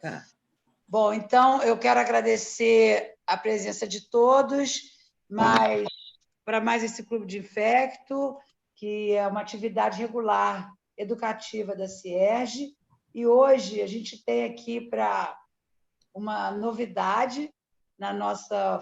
Tá. Bom, então, eu quero agradecer a presença de todos, mas para mais esse Clube de Infecto, que é uma atividade regular educativa da CIERJ, e hoje a gente tem aqui para uma novidade na nossa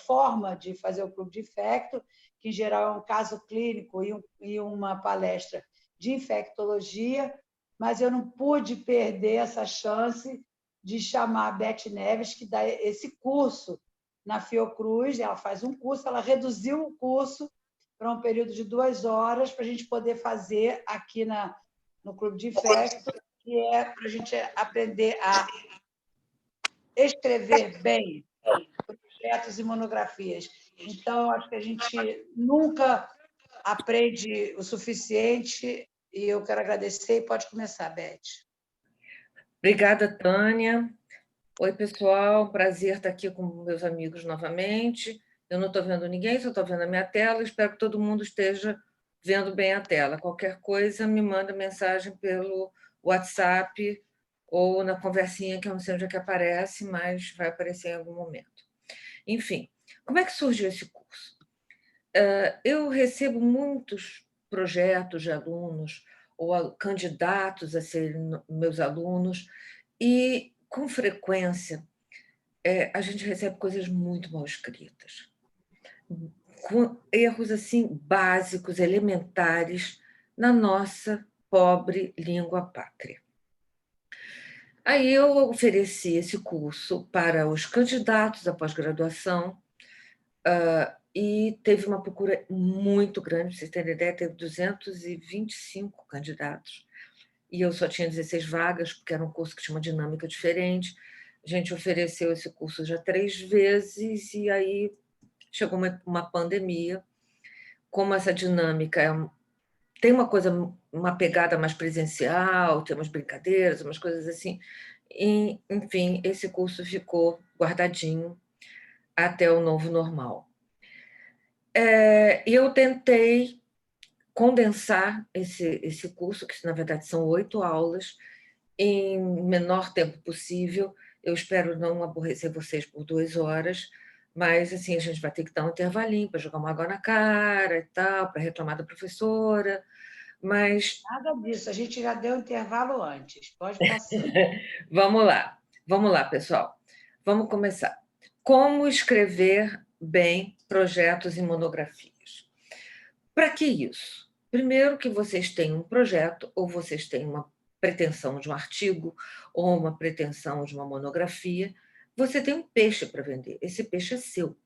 forma de fazer o Clube de Infecto, que em geral é um caso clínico e uma palestra de infectologia, mas eu não pude perder essa chance de chamar a Beth Neves, que dá esse curso na Fiocruz. Ela faz um curso, ela reduziu o curso para um período de 2 horas para a gente poder fazer aqui no Clube de Infecto, que é para a gente aprender a escrever bem projetos e monografias. Então, acho que a gente nunca aprende o suficiente e eu quero agradecer. E pode começar, Beth. Obrigada, Tânia. Oi, pessoal. Prazer estar aqui com meus amigos novamente. Eu não estou vendo ninguém, só estou vendo a minha tela. Espero que todo mundo esteja vendo bem a tela. Qualquer coisa, me manda mensagem pelo WhatsApp ou na conversinha, que eu não sei onde é que aparece, mas vai aparecer em algum momento. Enfim, como é que surgiu esse curso? Eu recebo muitos projetos de alunos ou candidatos a serem meus alunos e, com frequência, a gente recebe coisas muito mal escritas, com erros assim básicos, elementares, na nossa pobre língua pátria. Aí eu ofereci esse curso para os candidatos à pós-graduação e teve uma procura muito grande, para vocês terem ideia, teve 225 candidatos, e eu só tinha 16 vagas, porque era um curso que tinha uma dinâmica diferente. A gente ofereceu esse curso já 3 vezes, e aí chegou uma pandemia. Como essa dinâmica tem uma pegada mais presencial, tem umas brincadeiras, umas coisas assim, e, enfim, esse curso ficou guardadinho até o novo normal. E eu tentei condensar esse curso, que na verdade são 8 aulas, em menor tempo possível. Eu espero não aborrecer vocês por 2 horas, mas assim, a gente vai ter que dar um intervalinho para jogar uma água na cara e tal, para reclamar da professora, mas... Nada disso, a gente já deu intervalo antes, pode passar. Vamos lá, pessoal. Vamos começar. Como escrever bem projetos e monografias? Para que isso? Primeiro, que vocês tenham um projeto, ou vocês têm uma pretensão de um artigo, ou uma pretensão de uma monografia, você tem um peixe para vender. Esse peixe é seu.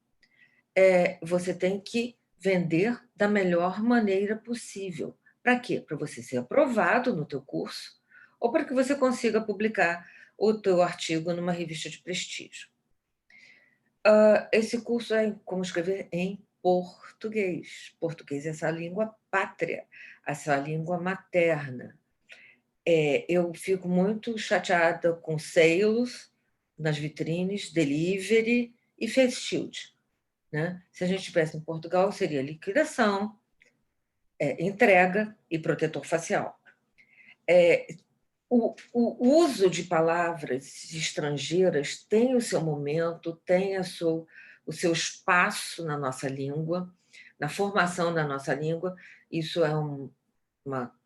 Você tem que vender da melhor maneira possível. Para quê? Para você ser aprovado no teu curso, ou para que você consiga publicar o teu artigo numa revista de prestígio. Esse curso é como escrever em português. Português é essa língua pátria, essa língua materna. Eu fico muito chateada com sales nas vitrines, delivery e face shield, né? Se a gente estivesse em Portugal, seria liquidação, entrega e protetor facial. O uso de palavras estrangeiras tem o seu momento, tem o seu espaço na nossa língua, na formação da nossa língua. Isso é uma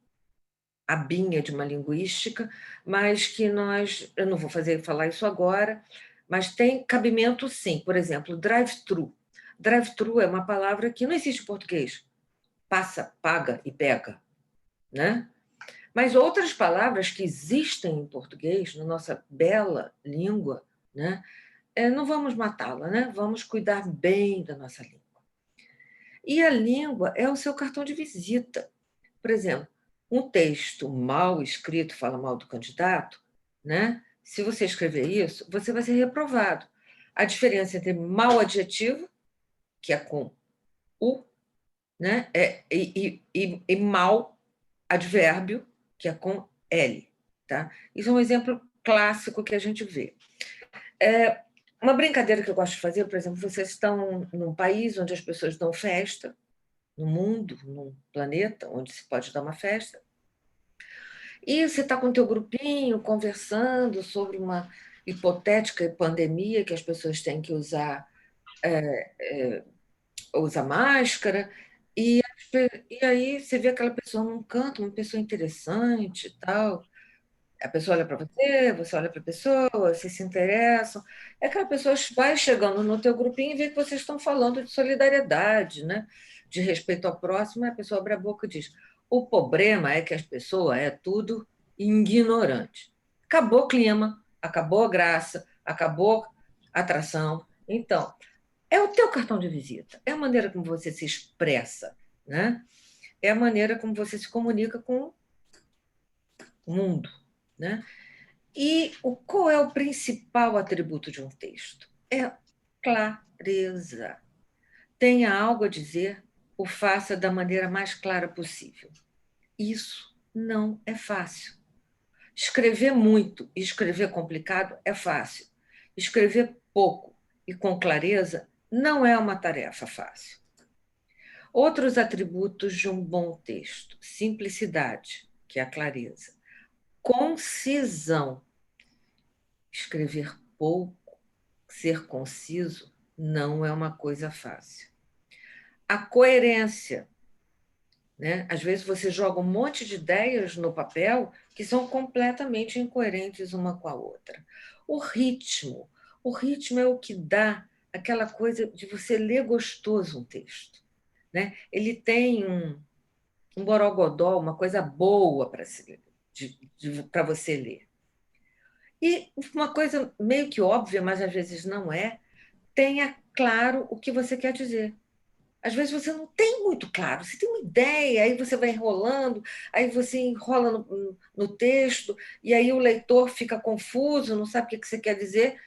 abinha de uma linguística, mas que eu não vou falar isso agora, mas tem cabimento sim. Por exemplo, drive-thru. Drive-thru é uma palavra que não existe em português. Passa, paga e pega, né? Mas outras palavras que existem em português, na nossa bela língua, né? Não vamos matá-la, né? Vamos cuidar bem da nossa língua. E a língua é o seu cartão de visita. Por exemplo, um texto mal escrito fala mal do candidato, né? Se você escrever isso, você vai ser reprovado. A diferença entre mal adjetivo, que é com U, né? E mal advérbio, que é com L. Tá? Isso é um exemplo clássico que a gente vê. Uma brincadeira que eu gosto de fazer, por exemplo, vocês estão num país onde as pessoas dão festa, no mundo, num planeta onde se pode dar uma festa, E você está com o teu grupinho conversando sobre uma hipotética pandemia que as pessoas têm que usar máscara, e aí você vê aquela pessoa num canto, uma pessoa interessante e tal. A pessoa olha para você, você olha para a pessoa, vocês se interessam. É que a pessoa vai chegando no teu grupinho e vê que vocês estão falando de solidariedade, né? De respeito ao próximo, e a pessoa abre a boca e diz: o problema é que as pessoas é tudo ignorante. Acabou o clima, acabou a graça, acabou a atração. Então, é o teu cartão de visita, é a maneira como você se expressa, né? É a maneira como você se comunica com o mundo, né? E qual é o principal atributo de um texto? É clareza. Tenha algo a dizer, o faça da maneira mais clara possível. Isso não é fácil. Escrever muito e escrever complicado é fácil. Escrever pouco e com clareza não é uma tarefa fácil. Outros atributos de um bom texto: simplicidade, que é a clareza, concisão. Escrever pouco, ser conciso, não é uma coisa fácil. A coerência, né? Às vezes você joga um monte de ideias no papel que são completamente incoerentes uma com a outra. O ritmo é o que dá aquela coisa de você ler gostoso um texto, né? Ele tem um borogodó, uma coisa boa para você ler. E uma coisa meio que óbvia, mas às vezes não é, tenha claro o que você quer dizer. Às vezes você não tem muito claro, você tem uma ideia, aí você vai enrolando, aí você enrola no texto, e aí o leitor fica confuso, não sabe o que você quer dizer,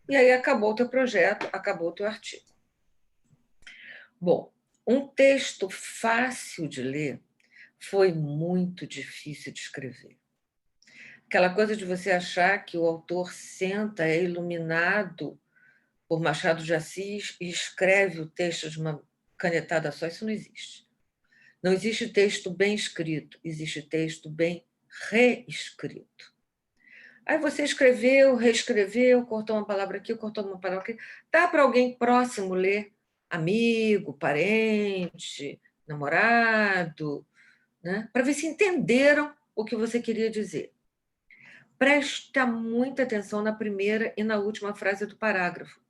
e aí acabou o teu projeto, acabou o teu artigo. Bom, um texto fácil de ler foi muito difícil de escrever. Aquela coisa de você achar que o autor senta, é iluminado por Machado de Assis e escreve o texto de uma canetada só, isso não existe. Não existe texto bem escrito, existe texto bem reescrito. Aí você escreveu, reescreveu, cortou uma palavra aqui, cortou uma palavra aqui. Dá para alguém próximo ler? Amigo, parente, namorado, né? Para ver se entenderam o que você queria dizer. Presta muita atenção na primeira e na última frase do parágrafo.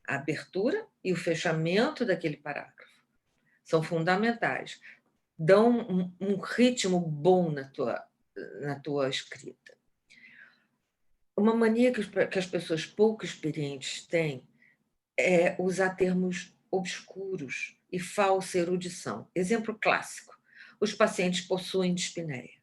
A abertura e o fechamento daquele parágrafo são fundamentais. Dão um ritmo bom na tua escrita. Uma mania que as pessoas pouco experientes têm é usar termos obscuros e falsa erudição. Exemplo clássico: os pacientes possuem dispneia.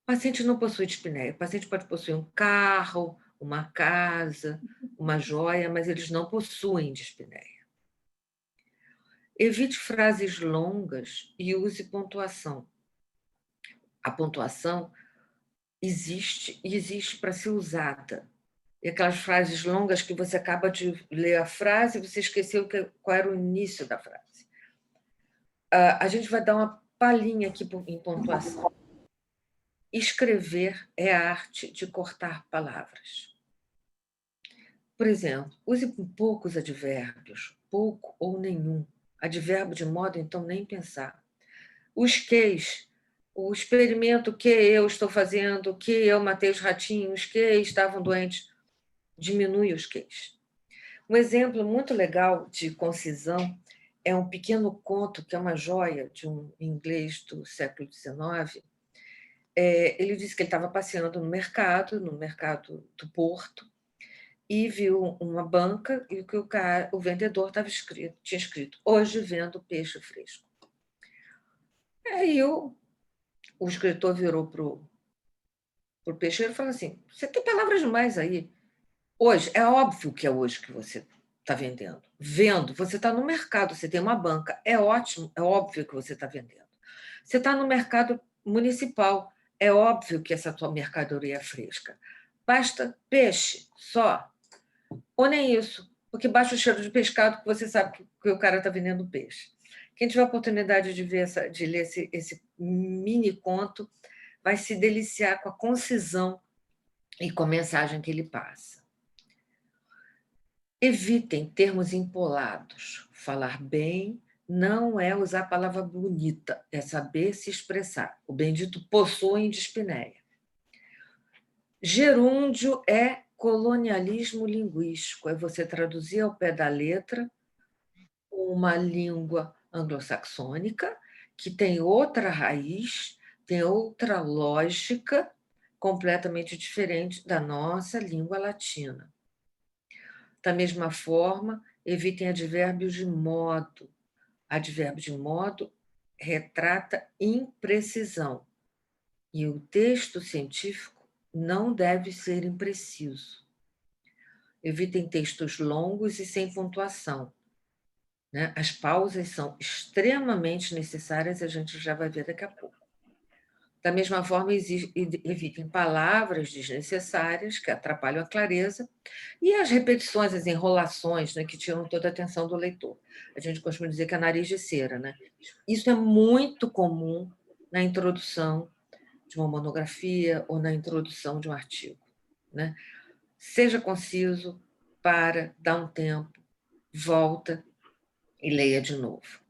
O paciente não possui dispneia. O paciente pode possuir um carro, uma casa, uma joia, mas eles não possuem dispneia. Evite frases longas e use pontuação. A pontuação existe e existe para ser usada. E aquelas frases longas que você acaba de ler a frase e você esqueceu qual era o início da frase. A gente vai dar uma palhinha aqui em pontuação. Escrever é a arte de cortar palavras. Por exemplo, use poucos advérbios, pouco ou nenhum. Advérbio de modo, então, nem pensar. Os queis, o experimento que eu estou fazendo, que eu matei os ratinhos, que estavam doentes, diminui os queis. Um exemplo muito legal de concisão é um pequeno conto que é uma joia de um inglês do século XIX. Ele disse que ele estava passeando no mercado do Porto, e viu uma banca e que o vendedor tinha escrito: hoje vendo peixe fresco. Aí o escritor virou para o peixeiro e falou assim: você tem palavras demais aí. Hoje, é óbvio que é hoje que você está vendendo. Vendo, você está no mercado, você tem uma banca, é ótimo, é óbvio que você está vendendo. Você está no mercado municipal, é óbvio que essa tua mercadoria é fresca. Basta peixe só. Ou nem isso, porque basta o cheiro de pescado que você sabe que o cara está vendendo peixe. Quem tiver a oportunidade de ler esse mini conto vai se deliciar com a concisão e com a mensagem que ele passa. Evitem termos empolados. Falar bem não é usar a palavra bonita, é saber se expressar. O bendito possui dispneia. Gerúndio é colonialismo linguístico, é você traduzir ao pé da letra uma língua anglo-saxônica que tem outra raiz, tem outra lógica completamente diferente da nossa língua latina. Da mesma forma, evitem advérbios de modo. Advérbio de modo retrata imprecisão, e o texto científico não deve ser impreciso. Evitem textos longos e sem pontuação, né? As pausas são extremamente necessárias, a gente já vai ver daqui a pouco. Da mesma forma, evitem palavras desnecessárias que atrapalham a clareza e as repetições, as enrolações, né, que tiram toda a atenção do leitor. A gente costuma dizer que é nariz de cera, né? Isso é muito comum na introdução de uma monografia ou na introdução de um artigo, né? Seja conciso, para, dá um tempo, volta e leia de novo.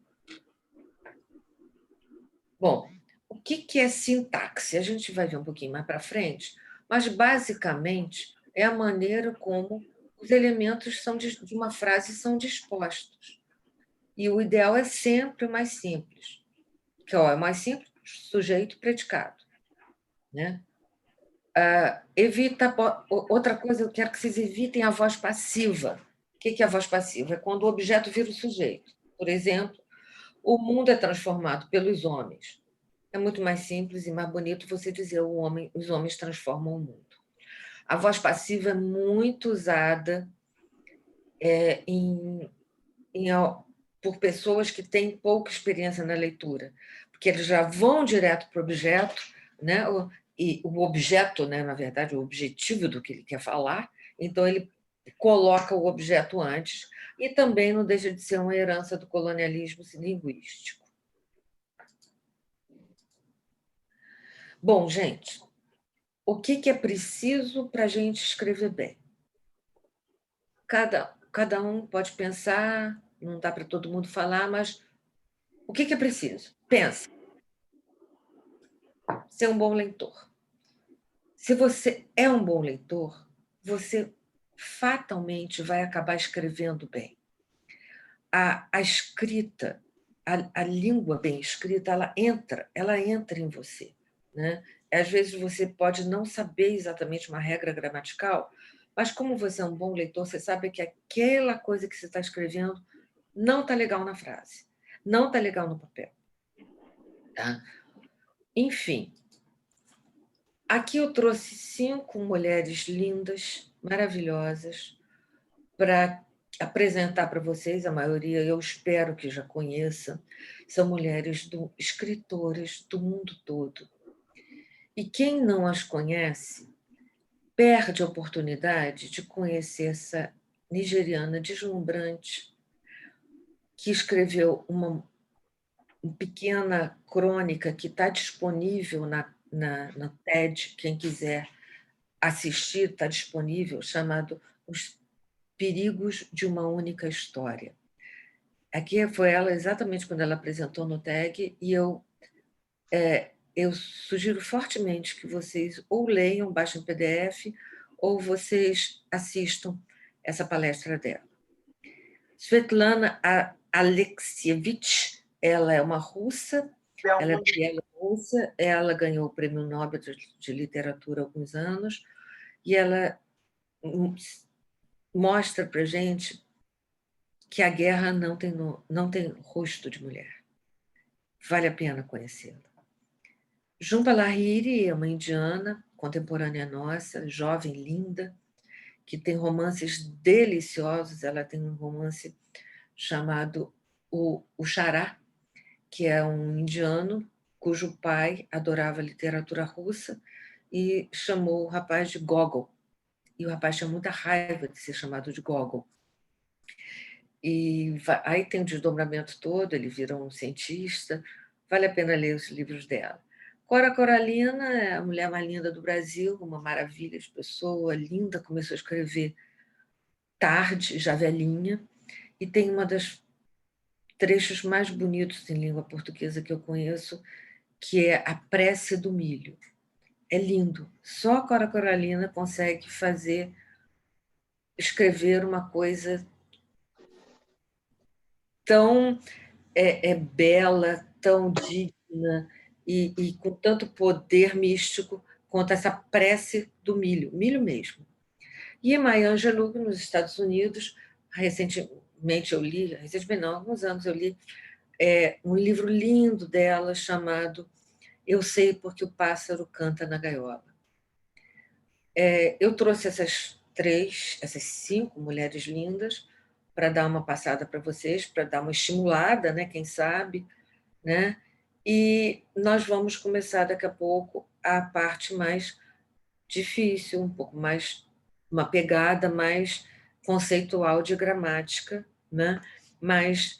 Bom, o que é sintaxe? A gente vai ver um pouquinho mais para frente, mas, basicamente, é a maneira como os elementos de uma frase são dispostos. E o ideal é sempre o mais simples, que é mais simples, sujeito e predicado, né? Outra coisa, eu quero que vocês evitem a voz passiva. O que é a voz passiva? É quando o objeto vira o sujeito. Por exemplo, o mundo é transformado pelos homens. É muito mais simples e mais bonito você dizer os homens transformam o mundo. A voz passiva é muito usada por pessoas que têm pouca experiência na leitura, porque eles já vão direto para o objeto, né? E o objeto, né, na verdade, o objetivo do que ele quer falar, então ele coloca o objeto antes, e também não deixa de ser uma herança do colonialismo linguístico. Bom, gente, o que é preciso para a gente escrever bem? Cada um pode pensar, não dá para todo mundo falar, mas o que é preciso? Pensa. Ser um bom leitor. Se você é um bom leitor, você fatalmente vai acabar escrevendo bem. A escrita, a língua bem escrita, ela entra em você, né? Às vezes você pode não saber exatamente uma regra gramatical, mas como você é um bom leitor, você sabe que aquela coisa que você está escrevendo não está legal na frase, não está legal no papel. Tá? Enfim, aqui eu trouxe 5 mulheres lindas, maravilhosas, para apresentar para vocês. A maioria eu espero que já conheçam. São mulheres escritoras do mundo todo. E quem não as conhece perde a oportunidade de conhecer essa nigeriana deslumbrante que escreveu uma pequena crônica que está disponível na TED, quem quiser assistir, está disponível, chamado Os Perigos de uma Única História. Aqui foi ela exatamente quando ela apresentou no TED, e eu sugiro fortemente que vocês ou leiam, baixem PDF, ou vocês assistam essa palestra dela. Svetlana Alexievich, ela é uma russa, ela é bielorrussa, ela ganhou o Prêmio Nobel de Literatura há alguns anos, e ela mostra para a gente que a guerra não tem rosto de mulher. Vale a pena conhecê-la. Jhumpa Lahiri é uma indiana, contemporânea nossa, jovem, linda, que tem romances deliciosos. Ela tem um romance chamado O Xará, que é um indiano cujo pai adorava literatura russa e chamou o rapaz de Gogol. E o rapaz tinha muita raiva de ser chamado de Gogol. E aí tem o desdobramento todo, ele vira um cientista. Vale a pena ler os livros dela. Cora Coralina é a mulher mais linda do Brasil, uma maravilha de pessoa, linda, começou a escrever tarde, já velhinha, e tem uma das trechos mais bonitos em língua portuguesa que eu conheço, que é A Prece do Milho. É lindo. Só a Cora Coralina consegue escrever uma coisa tão bela, tão digna e com tanto poder místico quanto essa prece do milho, milho mesmo. E a Maya Angelou, nos Estados Unidos, recentemente eu li, recentemente não, há alguns anos eu li, um livro lindo dela chamado Eu Sei Porque o Pássaro Canta na Gaiola. Eu trouxe essas cinco mulheres lindas para dar uma passada para vocês, para dar uma estimulada, né? Quem sabe, né? E nós vamos começar daqui a pouco a parte mais difícil, um pouco mais, uma pegada mais conceitual de gramática, né? Mas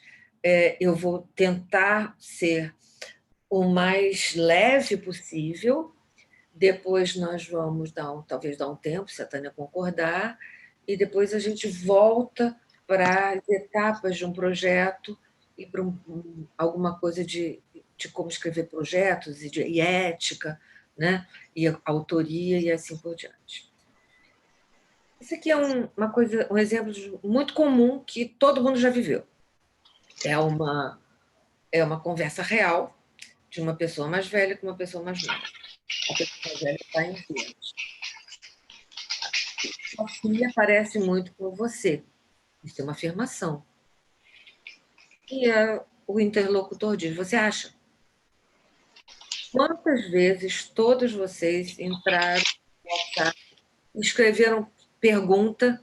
eu vou tentar ser o mais leve possível. Depois nós vamos talvez dar um tempo, se a Tânia concordar, e depois a gente volta para as etapas de um projeto e para alguma coisa de como escrever projetos e ética, né? E autoria e assim por diante. Isso aqui é um exemplo muito comum que todo mundo já viveu. É uma conversa real de uma pessoa mais velha com uma pessoa mais nova. A pessoa mais velha está em Vênus. Sua filha parece muito com você. Isso é uma afirmação. E o interlocutor diz: você acha? Quantas vezes todos vocês entraram no WhatsApp e escreveram pergunta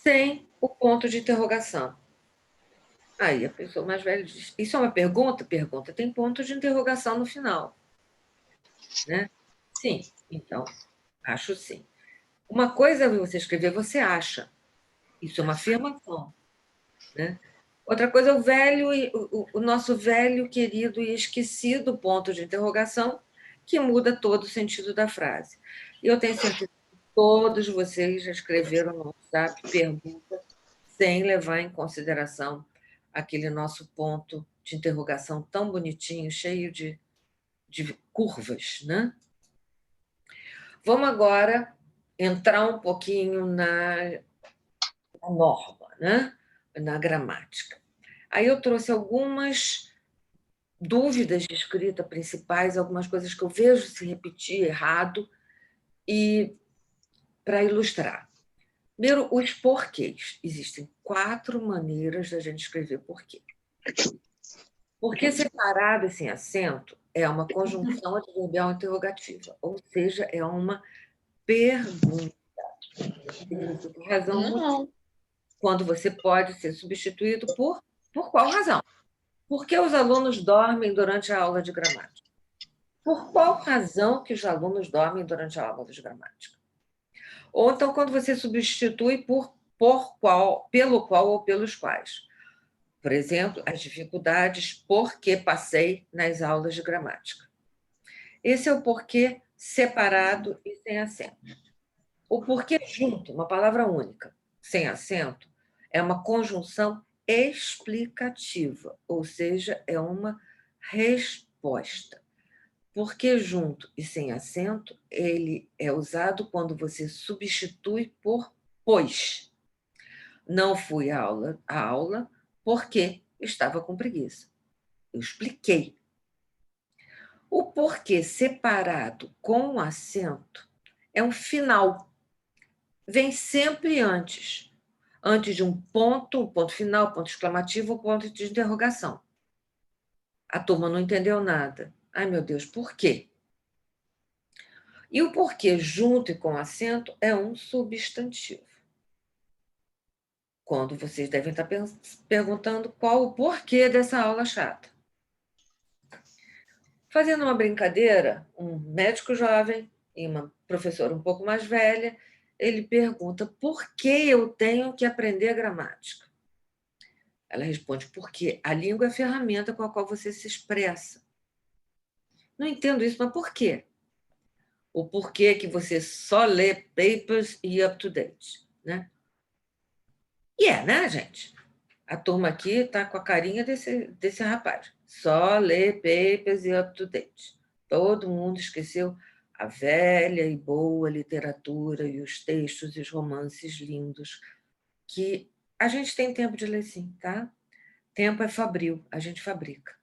sem o ponto de interrogação? Aí a pessoa mais velha diz: isso é uma pergunta? Pergunta tem ponto de interrogação no final. Né? Sim, então, acho sim. Uma coisa é você escrever, você acha. Isso é uma afirmação. Né? Outra coisa é o nosso velho, querido e esquecido ponto de interrogação, que muda todo o sentido da frase. E eu tenho certeza que todos vocês já escreveram no WhatsApp perguntas sem levar em consideração aquele nosso ponto de interrogação tão bonitinho, cheio de curvas. Né? Vamos agora entrar um pouquinho na norma, né? Na gramática. Aí eu trouxe algumas dúvidas de escrita principais, algumas coisas que eu vejo se repetir errado, e para ilustrar. Primeiro, os porquês. Existem 4 maneiras da gente escrever porquê. Porquê separado e sem acento é uma conjunção adverbial interrogativa, ou seja, é uma pergunta. Significa razão motivo. Quando você pode ser substituído por qual razão? Por que os alunos dormem durante a aula de gramática? Por qual razão que os alunos dormem durante a aula de gramática? Ou então, quando você substitui pelo qual ou pelos quais. Por exemplo, as dificuldades por que passei nas aulas de gramática. Esse é o porquê separado e sem acento. O porquê junto, uma palavra única, sem acento, é uma conjunção explicativa, ou seja, é uma resposta. Porque junto e sem acento, ele é usado quando você substitui por pois. Não fui à aula porque estava com preguiça. Eu expliquei. O porquê separado com acento é um final. Vem sempre antes. Antes de um ponto final, ponto exclamativo ou ponto de interrogação. A turma não entendeu nada. Ai, meu Deus, por quê? E o porquê junto e com acento é um substantivo. Quando vocês devem estar perguntando qual o porquê dessa aula chata. Fazendo uma brincadeira, um médico jovem e uma professora um pouco mais velha, ele pergunta: por que eu tenho que aprender gramática? Ela responde: porque a língua é a ferramenta com a qual você se expressa. Não entendo isso, mas por quê? O porquê que você só lê papers e up-to-date, né? E né, gente? A turma aqui está com a carinha desse rapaz. Só lê papers e up-to-date. Todo mundo esqueceu a velha e boa literatura e os textos e os romances lindos que a gente tem tempo de ler, sim, tá? Tempo é fabril, a gente fabrica.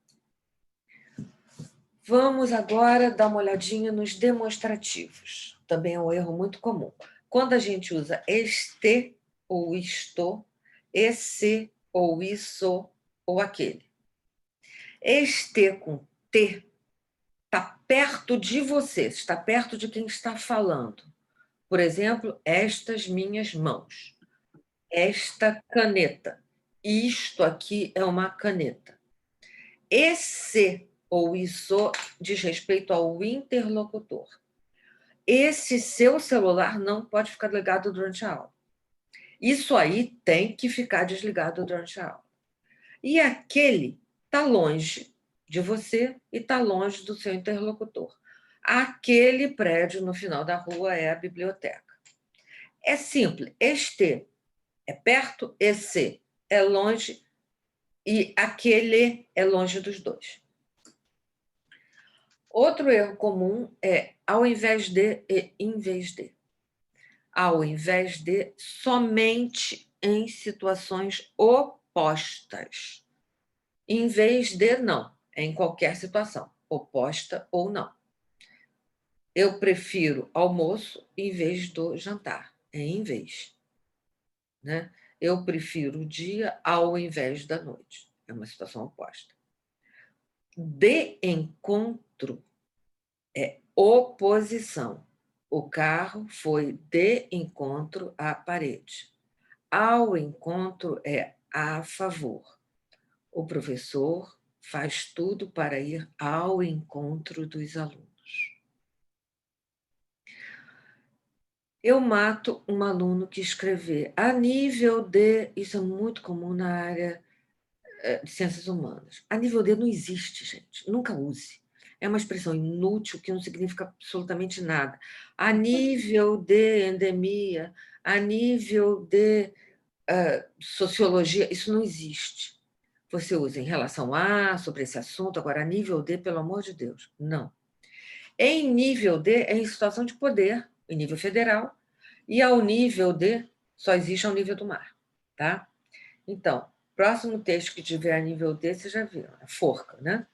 Vamos agora dar uma olhadinha nos demonstrativos. Também é um erro muito comum. Quando a gente usa este ou isto, esse ou isso ou aquele. Este com T está perto de você, está perto de quem está falando. Por exemplo, estas minhas mãos. Esta caneta. Isto aqui é uma caneta. Esse ou isso diz respeito ao interlocutor. Esse seu celular não pode ficar ligado durante a aula. Isso aí tem que ficar desligado durante a aula. E aquele está longe de você e está longe do seu interlocutor. Aquele prédio no final da rua é a biblioteca. É simples. Este é perto, esse é longe e aquele é longe dos dois. Outro erro comum é ao invés de e em vez de. Ao invés de somente em situações opostas. Em vez de não, é em qualquer situação, oposta ou não. Eu prefiro almoço em vez do jantar, é em vez. Né? Eu prefiro o dia ao invés da noite, é uma situação oposta. De encontro é oposição. O carro foi de encontro à parede. Ao encontro é a favor. O professor faz tudo para ir ao encontro dos alunos. Eu mato um aluno que escrever a nível de... Isso é muito comum na área de ciências humanas. A nível de não existe, gente. Nunca use. É uma expressão inútil que não significa absolutamente nada. A nível de endemia, a nível de sociologia, isso não existe. Você usa em relação a, sobre esse assunto, agora a nível de, pelo amor de Deus, não. Em nível de, é em situação de poder, em nível federal, e ao nível de, só existe ao nível do mar, tá? Então, próximo texto que tiver a nível D, você já viu, a forca, né?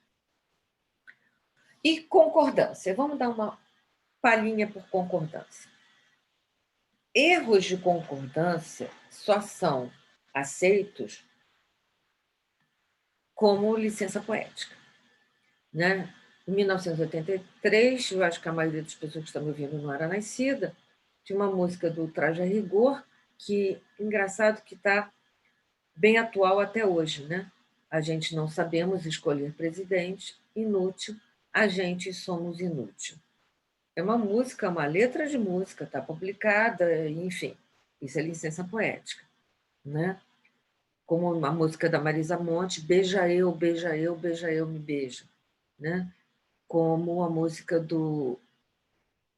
E concordância. Vamos dar uma palhinha por concordância. Erros de concordância só são aceitos como licença poética, né? Em 1983, eu acho que a maioria das pessoas que estão me ouvindo não era nascida, tinha uma música do Traje a Rigor, que, engraçado, que está bem atual até hoje, né? A gente não sabemos escolher presidente, inútil, a gente somos inútil. É uma música, uma letra de música, está publicada, enfim, isso é licença poética, né? Como uma música da Marisa Monte, beija eu, beija eu, beija eu, me beija, né? Como a música do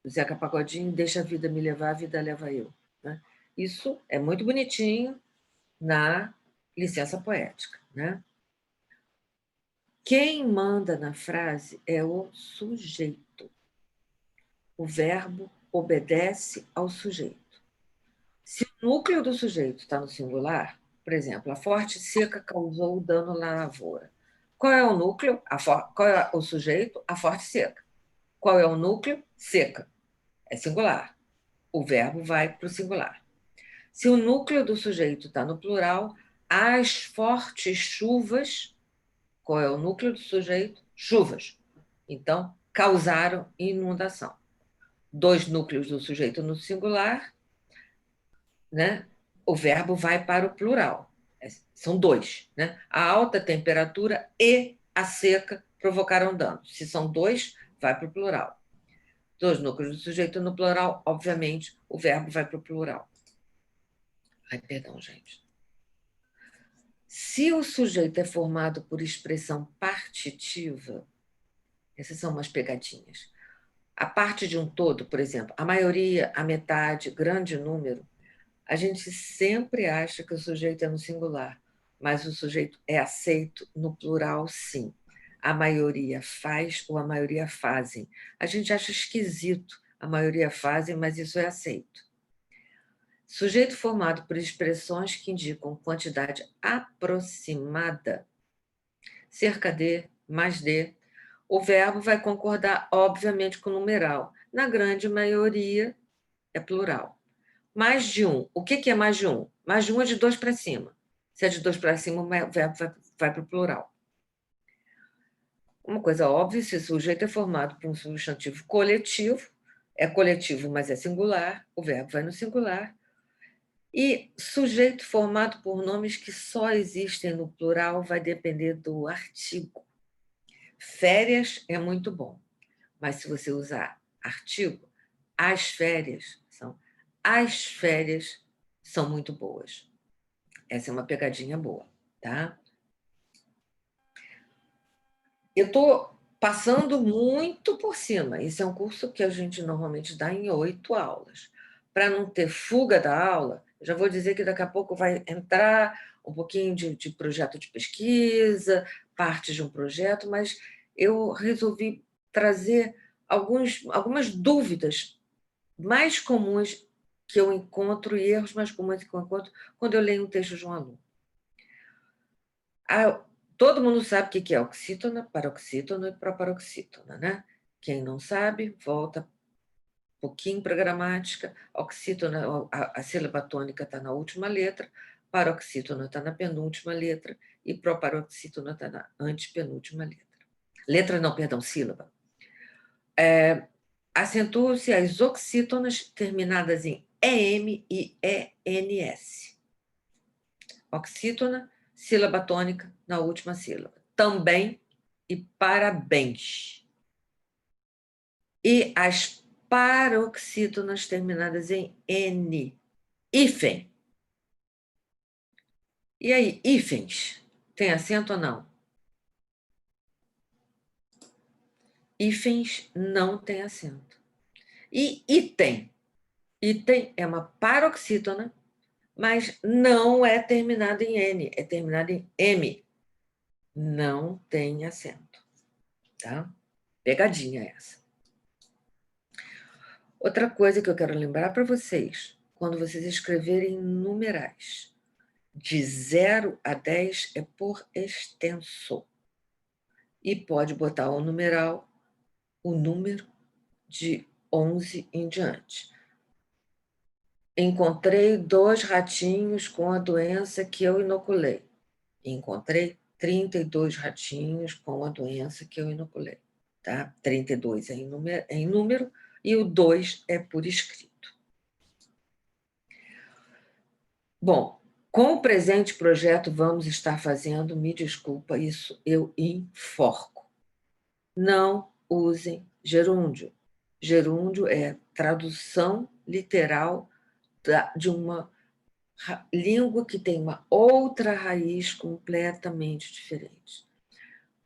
Zeca Pagodinho, deixa a vida me levar, a vida leva eu, né? Isso é muito bonitinho na licença poética, né? Quem manda na frase é o sujeito. O verbo obedece ao sujeito. Se o núcleo do sujeito está no singular, por exemplo, a forte seca causou dano na lavoura. Qual é o núcleo? Qual é o sujeito? A forte seca. Qual é o núcleo? Seca. É singular. O verbo vai para o singular. Se o núcleo do sujeito está no plural, as fortes chuvas. Qual é o núcleo do sujeito? Chuvas. Então, causaram inundação. Dois núcleos do sujeito no singular, né? O verbo vai para o plural. São dois. Né? A alta temperatura e a seca provocaram dano. Se são dois, vai para o plural. Dois núcleos do sujeito no plural, obviamente, o verbo vai para o plural. Ai, perdão, gente. Se o sujeito é formado por expressão partitiva, Essas são umas pegadinhas. A parte de um todo, por exemplo, a maioria, a metade, grande número, a gente sempre acha que o sujeito é no singular, mas o sujeito é aceito no plural, sim. A maioria faz ou a maioria fazem. A gente acha esquisito, a maioria fazem, mas isso é aceito. Sujeito formado por expressões que indicam quantidade aproximada, cerca de, mais de, o verbo vai concordar, obviamente, com o numeral. Na grande maioria, é plural. Mais de um. O que é mais de um? Mais de um é de 2 para cima. Se é de 2 para cima, o verbo vai para o plural. Uma coisa óbvia, se o sujeito é formado por um substantivo coletivo, é coletivo, mas é singular, o verbo vai no singular. E sujeito formado por nomes que só existem no plural vai depender do artigo. Férias é muito bom, mas se você usar artigo, as férias são muito boas. Essa é uma pegadinha boa, tá? Eu estou passando muito por cima. Isso é um curso que a gente normalmente dá em 8 aulas. Para não ter fuga da aula, já vou dizer que daqui a pouco vai entrar um pouquinho de projeto de pesquisa, parte de um projeto, mas eu resolvi trazer algumas dúvidas mais comuns que eu encontro e erros mais comuns que eu encontro quando eu leio um texto de um aluno. Todo mundo sabe o que é oxítona, paroxítona e proparoxítona, né? Quem não sabe, volta um pouquinho para a gramática. Oxítona, a sílaba tônica está na última letra, paroxítona está na penúltima letra e proparoxítona está na antepenúltima letra. Letra não, perdão, sílaba. Acentuam-se as oxítonas terminadas em EM e ENS. Oxítona, sílaba tônica na última sílaba. Também e parabéns. E as paroxítonas terminadas em N. Hífen. E aí, hífens? Tem acento ou não? Hífens não tem acento. E item? Item é uma paroxítona, mas não é terminada em N, é terminada em M. Não tem acento. Tá? Pegadinha essa. Outra coisa que eu quero lembrar para vocês, quando vocês escreverem numerais, de 0 a 10 é por extenso. E pode botar o numeral, o número de 11 em diante. Encontrei 2 ratinhos com a doença que eu inoculei. Encontrei 32 ratinhos com a doença que eu inoculei. Tá? 32 é em número e o 2 é por escrito. Bom, com o presente projeto vamos estar fazendo, me desculpa, isso eu enforco. Não usem gerúndio. Gerúndio é tradução literal de uma língua que tem uma outra raiz completamente diferente.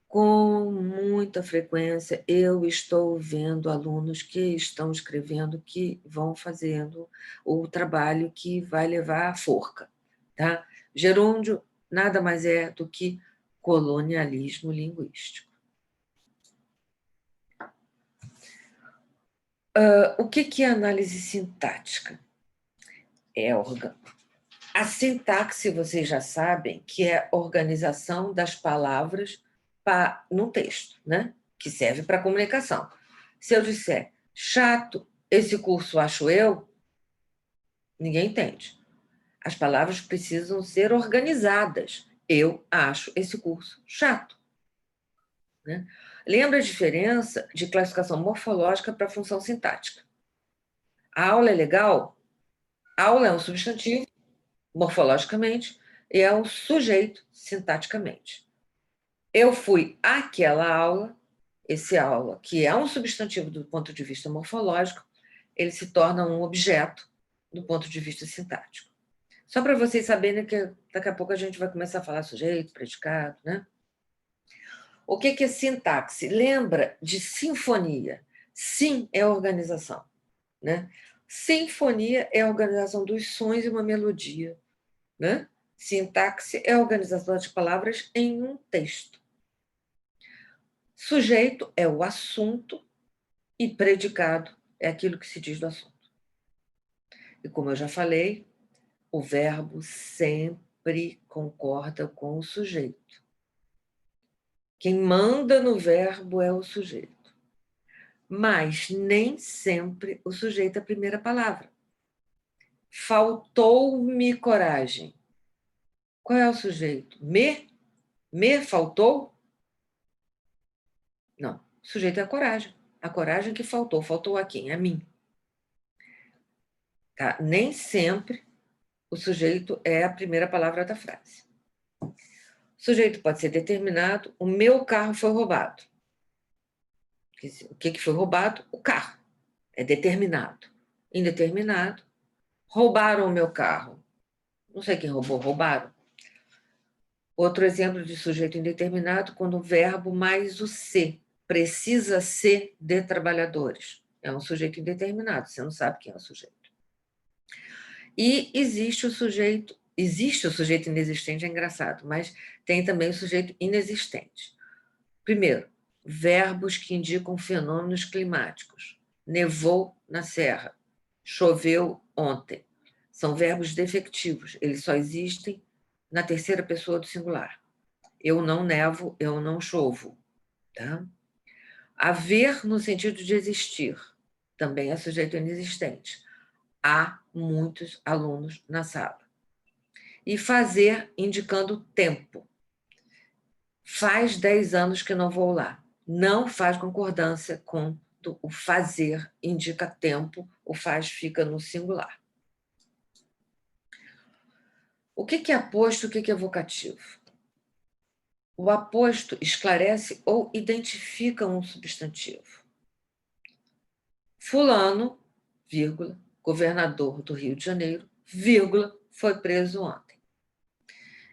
Com muita frequência, eu estou vendo alunos que estão escrevendo, que vão fazendo o trabalho que vai levar à forca. Tá? Gerúndio nada mais é do que colonialismo linguístico. O que é análise sintática? A sintaxe, vocês já sabem, que é a organização das palavras no texto, né? Que serve para comunicação. Se eu disser chato, esse curso acho eu, ninguém entende. As palavras precisam ser organizadas. Eu acho esse curso chato. Né? Lembra a diferença de classificação morfológica para função sintática? A aula é legal? A aula é um substantivo, morfologicamente, e é um sujeito, sintaticamente. Eu fui àquela aula, esse aula, que é um substantivo do ponto de vista morfológico, ele se torna um objeto do ponto de vista sintático. Só para vocês saberem que daqui a pouco a gente vai começar a falar sujeito, predicado, né? O que é sintaxe? Lembra de sinfonia. Sim é organização, né? Sinfonia é a organização dos sons e uma melodia, né? Sintaxe é a organização das palavras em um texto. Sujeito é o assunto e predicado é aquilo que se diz do assunto. E como eu já falei, o verbo sempre concorda com o sujeito. Quem manda no verbo é o sujeito. Mas nem sempre o sujeito é a primeira palavra. Faltou-me coragem. Qual é o sujeito? Me? Me faltou? Não. O sujeito é a coragem. A coragem que faltou. Faltou a quem? A mim. Tá? Nem sempre o sujeito é a primeira palavra da frase. O sujeito pode ser determinado. O meu carro foi roubado. O que foi roubado? O carro. É determinado. Indeterminado. Roubaram o meu carro. Não sei quem roubou, roubaram. Outro exemplo de sujeito indeterminado, quando o verbo mais o ser precisa ser de trabalhadores. É um sujeito indeterminado, você não sabe quem é o sujeito. E existe o sujeito inexistente, é engraçado, mas tem também o sujeito inexistente. Primeiro, verbos que indicam fenômenos climáticos. Nevou na serra, choveu ontem. São verbos defectivos, eles só existem na terceira pessoa do singular. Eu não nevo, eu não chovo. Tá? Haver no sentido de existir, também é sujeito inexistente. Há muitos alunos na sala. E fazer indicando tempo. Faz 10 anos que não vou lá. Não faz concordância com o fazer, indica tempo, o faz fica no singular. O que é aposto, o que é vocativo? O aposto esclarece ou identifica um substantivo. Fulano, vírgula, governador do Rio de Janeiro, vírgula, foi preso ontem.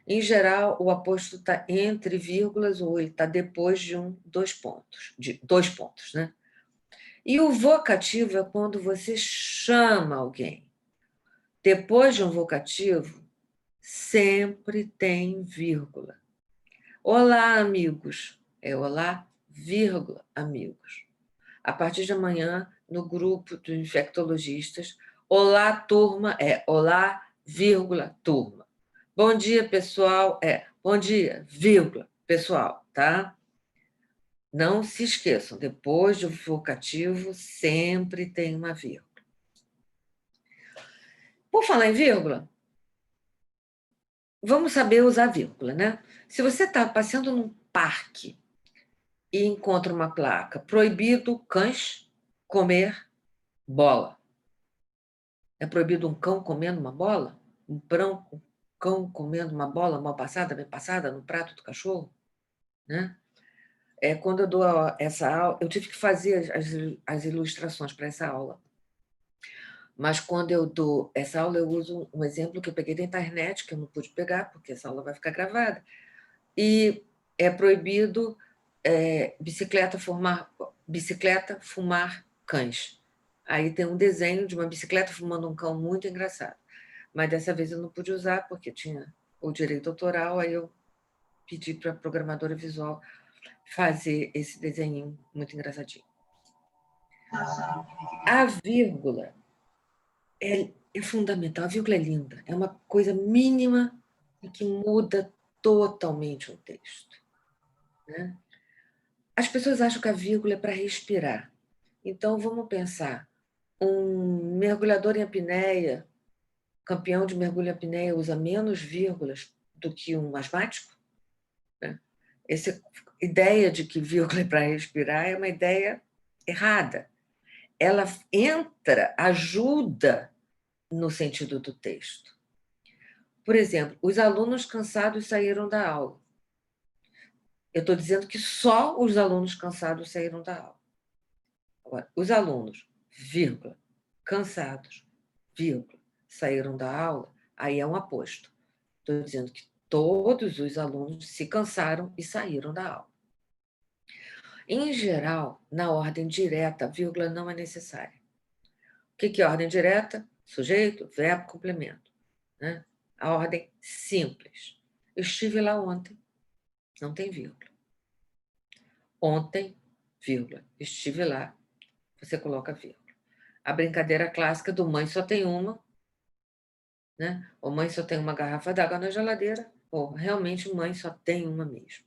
Em geral, o aposto está entre vírgulas ou ele está depois de dois pontos, né? E o vocativo é quando você chama alguém. Depois de um vocativo, sempre tem vírgula. Olá, amigos. É olá, vírgula, amigos. A partir de amanhã, no grupo dos infectologistas, olá, turma, é olá, vírgula, turma. Bom dia, pessoal, bom dia, vírgula, pessoal, tá? Não se esqueçam, depois do vocativo, sempre tem uma vírgula. Por falar em vírgula, vamos saber usar vírgula, né? Se você está passeando num parque e encontra uma placa, proibido cães comer bola. É proibido um cão comendo uma bola? Um cão comendo uma bola mal passada, bem passada, no prato do cachorro? Né? Quando eu dou essa aula, eu tive que fazer as ilustrações para essa aula. Mas quando eu dou essa aula, eu uso um exemplo que eu peguei da internet, que eu não pude pegar, porque essa aula vai ficar gravada. E é proibido bicicleta fumar cães. Aí tem um desenho de uma bicicleta fumando um cão muito engraçado. Mas dessa vez eu não pude usar, porque tinha o direito autoral, aí eu pedi para a programadora visual fazer esse desenho muito engraçadinho. A vírgula é fundamental, a vírgula é linda, é uma coisa mínima e que muda totalmente o texto. Né? As pessoas acham que a vírgula é para respirar. Então, vamos pensar, um mergulhador em apneia, campeão de mergulho em apneia, usa menos vírgulas do que um asmático? Né? Essa ideia de que vírgula é para respirar é uma ideia errada. Ela ajuda no sentido do texto. Por exemplo, os alunos cansados saíram da aula. Eu estou dizendo que só os alunos cansados saíram da aula. Agora, os alunos, vírgula, cansados, vírgula, saíram da aula, aí é um aposto. Estou dizendo que todos os alunos se cansaram e saíram da aula. Em geral, na ordem direta, a vírgula não é necessária. O que é ordem direta? Sujeito, verbo, complemento. Né? A ordem simples. Eu estive lá ontem, não tem vírgula. Ontem, vírgula. Estive lá, você coloca vírgula. A brincadeira clássica do mãe só tem uma, né? Ou mãe só tem uma garrafa d'água na geladeira, ou realmente mãe só tem uma mesmo.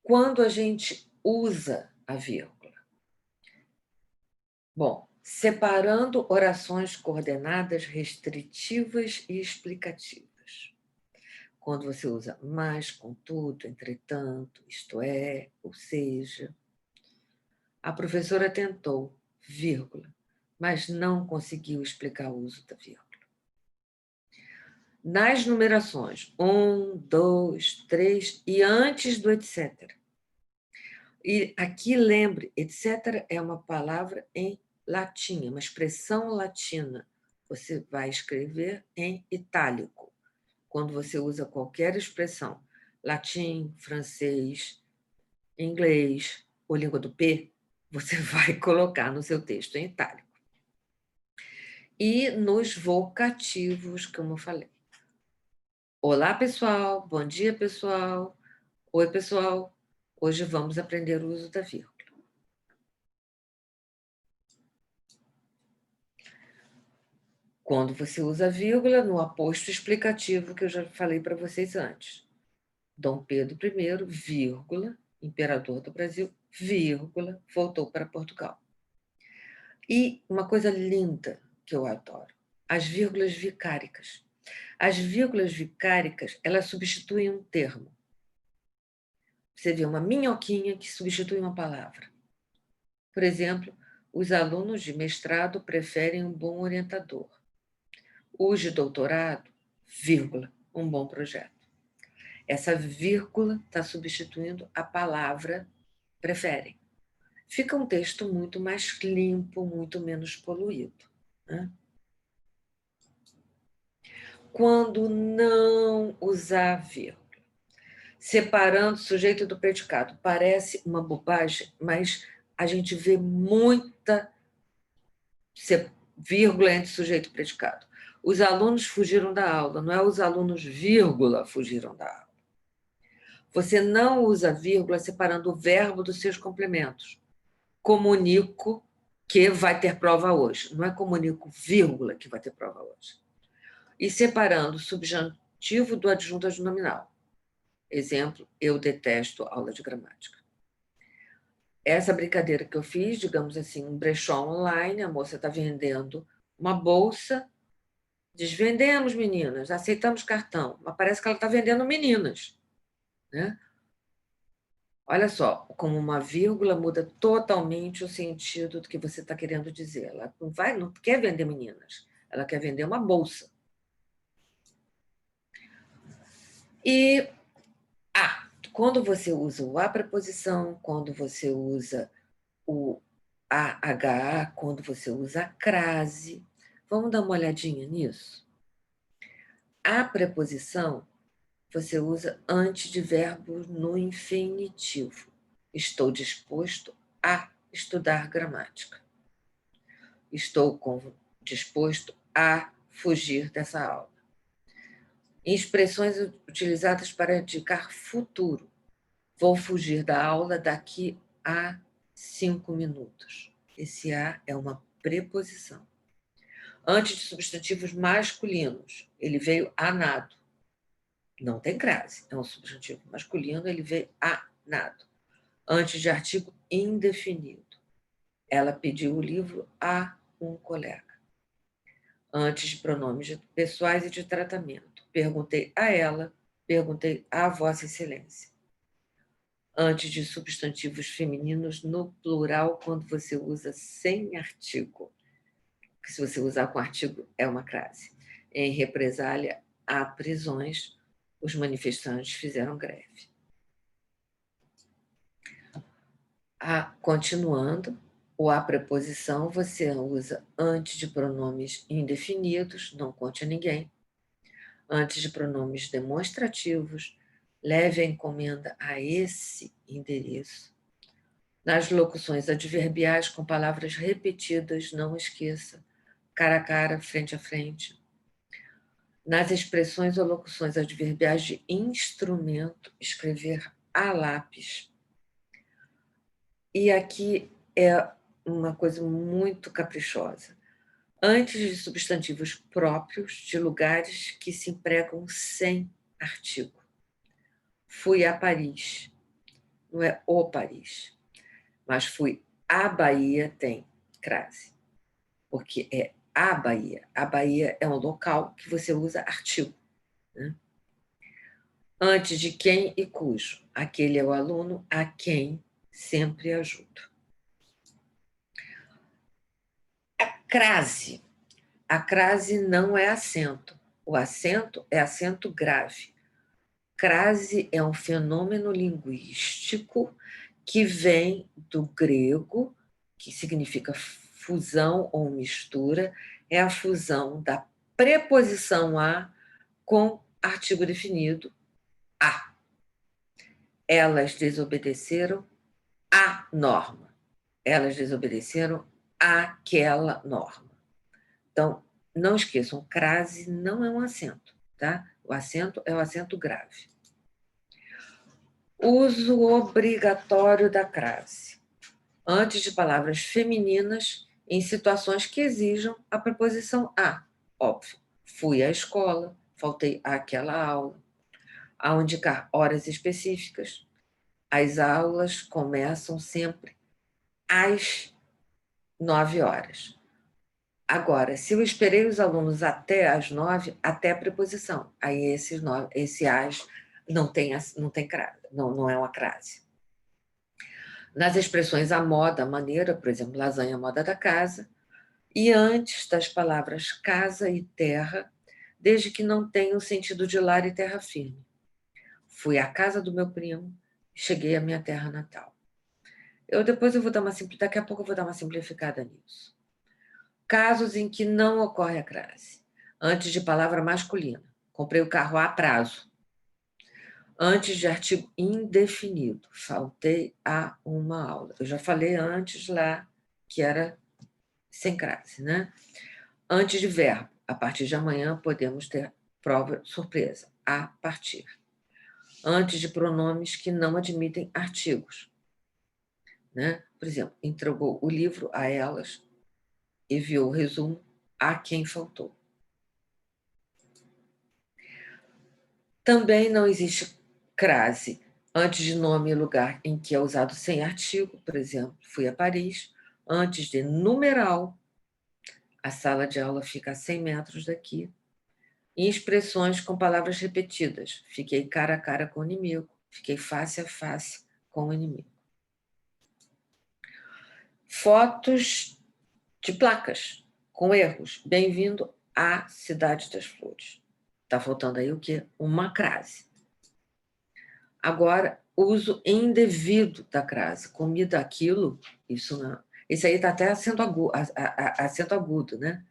Quando a gente usa a vírgula? Bom, separando orações coordenadas restritivas e explicativas. Quando você usa mas, contudo, entretanto, isto é, ou seja. A professora tentou, vírgula, mas não conseguiu explicar o uso da vírgula. Nas numerações 1, 2, 3 e antes do etc. E aqui lembre, etc. é uma palavra em latim, uma expressão latina. Você vai escrever em itálico. Quando você usa qualquer expressão, latim, francês, inglês ou língua do P, você vai colocar no seu texto em itálico. E nos vocativos, como eu falei. Olá, pessoal. Bom dia, pessoal. Oi, pessoal. Hoje vamos aprender o uso da vírgula. Quando você usa a vírgula, no aposto explicativo que eu já falei para vocês antes. Dom Pedro I, vírgula, imperador do Brasil, vírgula, voltou para Portugal. E uma coisa linda que eu adoro, as vírgulas vicáricas. As vírgulas vicáricas, elas substituem um termo. Você vê uma minhoquinha que substitui uma palavra. Por exemplo, os alunos de mestrado preferem um bom orientador. Os de doutorado, vírgula, um bom projeto. Essa vírgula está substituindo a palavra preferem. Fica um texto muito mais limpo, muito menos poluído. Né? Quando não usar vírgula, separando o sujeito do predicado, parece uma bobagem, mas a gente vê muita vírgula entre sujeito e predicado. Os alunos fugiram da aula, não é os alunos, vírgula, fugiram da aula. Você não usa vírgula separando o verbo dos seus complementos. Comunico que vai ter prova hoje. Não é comunico, vírgula, que vai ter prova hoje. E separando o subjuntivo do adjunto adnominal. Exemplo, eu detesto aula de gramática. Essa brincadeira que eu fiz, digamos assim, um brechó online, a moça está vendendo uma bolsa, diz, vendemos meninas, aceitamos cartão, mas parece que ela está vendendo meninas. Né? Olha só, como uma vírgula muda totalmente o sentido do que você está querendo dizer. Ela não quer vender meninas, ela quer vender uma bolsa. E quando você usa o a preposição, quando você usa o AHA, quando você usa a crase, vamos dar uma olhadinha nisso? A preposição você usa antes de verbo no infinitivo. Estou disposto a estudar gramática. Estou disposto a fugir dessa aula. Em expressões utilizadas para indicar futuro. Vou fugir da aula daqui a 5 minutos. Esse a é uma preposição. Antes de substantivos masculinos, ele veio anado. Não tem crase, é um substantivo masculino, ele veio anado. Antes de artigo indefinido. Ela pediu o livro a um colega. Antes de pronomes pessoais e de tratamento. Perguntei a ela, perguntei a Vossa Excelência. Antes de substantivos femininos no plural, quando você usa sem artigo. Porque se você usar com artigo, é uma crase. Em represália a prisões, os manifestantes fizeram greve. Continuando, o a preposição você usa antes de pronomes indefinidos, não conte a ninguém. Antes de pronomes demonstrativos, leve a encomenda a esse endereço. Nas locuções adverbiais com palavras repetidas, não esqueça, cara a cara, frente a frente. Nas expressões ou locuções adverbiais de instrumento, escrever a lápis. E aqui é uma coisa muito caprichosa. Antes de substantivos próprios de lugares que se empregam sem artigo. Fui a Paris. Não é o Paris. Mas fui à Bahia, tem crase. Porque é a Bahia. A Bahia é um local que você usa artigo. Né? Antes de quem e cujo. Aquele é o aluno a quem sempre ajudo. A crase. A crase não é acento. O acento é acento grave. Crase é um fenômeno linguístico que vem do grego, que significa fusão ou mistura, é a fusão da preposição a com artigo definido a. Elas desobedeceram à norma. Elas desobedeceram àquela norma. Então, não esqueçam, crase não é um acento, tá? O acento é o acento grave. Uso obrigatório da crase. Antes de palavras femininas, em situações que exijam a preposição a. Óbvio, fui à escola, faltei àquela aula. Ao indicar horas específicas, as aulas começam sempre às 9 horas. Agora, se eu esperei os alunos até às 9, até a preposição. Aí esse às não tem crase, não é uma crase. Nas expressões a moda, a maneira, por exemplo, lasanha, moda da casa, e antes das palavras casa e terra, desde que não tenham sentido de lar e terra firme. Fui à casa do meu primo, cheguei à minha terra natal. Daqui a pouco eu vou dar uma simplificada nisso. Casos em que não ocorre a crase. Antes de palavra masculina. Comprei o carro a prazo. Antes de artigo indefinido. Faltei a uma aula. Eu já falei antes lá que era sem crase, né? Antes de verbo. A partir de amanhã podemos ter prova surpresa. A partir. Antes de pronomes que não admitem artigos. Né? Por exemplo, entregou o livro a elas, enviou o resumo a quem faltou. Também não existe crase antes de nome e lugar em que é usado sem artigo, por exemplo, fui a Paris. Antes de numeral, a sala de aula fica a 100 metros daqui. Em expressões com palavras repetidas, fiquei cara a cara com o inimigo, fiquei face a face com o inimigo. Fotos de placas com erros. Bem-vindo à Cidade das Flores. Está faltando aí o quê? Uma crase. Agora, uso indevido da crase. Comida, aquilo, isso não. Esse aí está até acento agudo, né?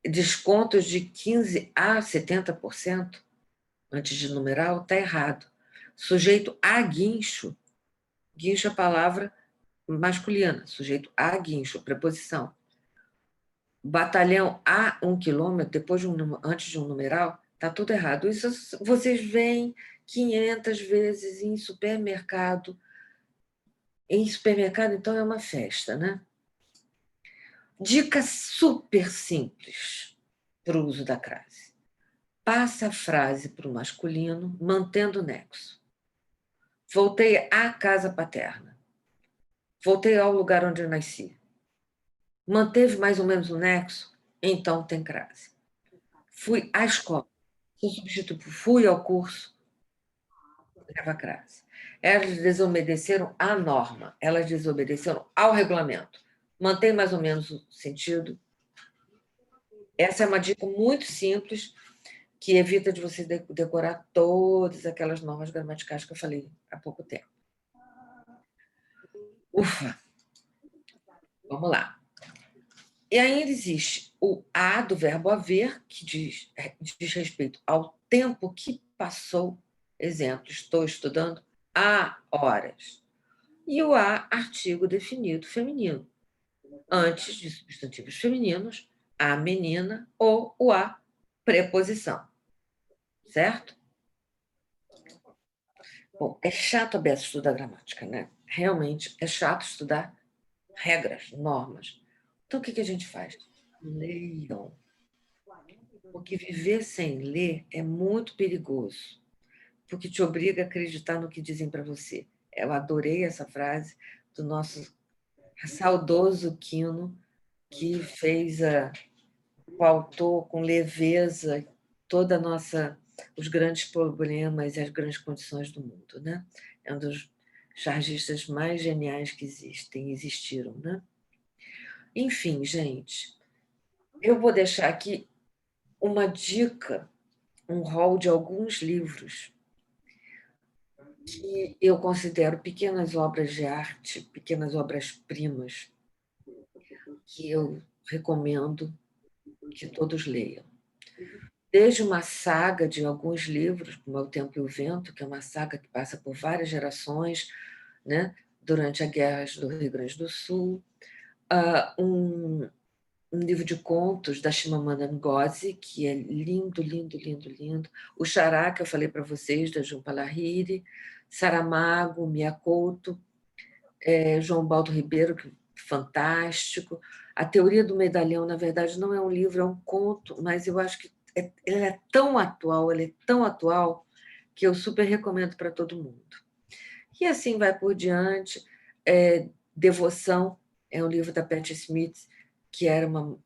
Descontos de 15% a 70%, antes de numeral, está errado. Sujeito a guincho. Guincho é a palavra masculina. Sujeito a guincho, preposição. Batalhão a 1 quilômetro, antes de um numeral, está tudo errado. Isso vocês veem 500 vezes em supermercado. Em supermercado, então, é uma festa, né? Dica super simples para o uso da crase. Passa a frase para o masculino, mantendo o nexo. Voltei à casa paterna. Voltei ao lugar onde eu nasci. Manteve mais ou menos o nexo? Então tem crase. Fui à escola. Se eu substituo por fui ao curso, leva crase. Elas desobedeceram à norma. Elas desobedeceram ao regulamento. Mantém mais ou menos o sentido. Essa é uma dica muito simples que evita de você decorar todas aquelas normas gramaticais que eu falei há pouco tempo. Ufa! Vamos lá. E ainda existe o a do verbo haver, que diz respeito ao tempo que passou Exemplo, estou estudando há horas. E o há, artigo definido feminino. Antes de substantivos femininos, a menina ou o a, preposição. Certo? Bom, é chato a beça estudar gramática, né? Realmente é chato estudar regras, normas. Então, o que a gente faz? Leiam. Porque viver sem ler é muito perigoso, porque te obriga a acreditar no que dizem para você. Eu adorei essa frase do nosso saudoso Quino, que pautou com leveza toda a nossa os grandes problemas e as grandes condições do mundo, né? É um dos chargistas mais geniais que existiram, né? Enfim, gente, eu vou deixar aqui uma dica, um rol de alguns livros que eu considero pequenas obras de arte, pequenas obras-primas, que eu recomendo que todos leiam. Desde uma saga de alguns livros, como é O Tempo e o Vento, que é uma saga que passa por várias gerações, né, durante as guerras do Rio Grande do Sul, um livro de contos da Chimamanda Ngozi, que é lindo, lindo, lindo, lindo. O Xará, que eu falei para vocês, da Jhumpa Lahiri, Saramago, Mia Couto, João Baldo Ribeiro, que fantástico. A Teoria do Medalhão, na verdade, não é um livro, é um conto, mas eu acho que ele é tão atual, ele é tão atual, que eu super recomendo para todo mundo. E assim vai por diante. Devoção é um livro da Patti Smith, que era uma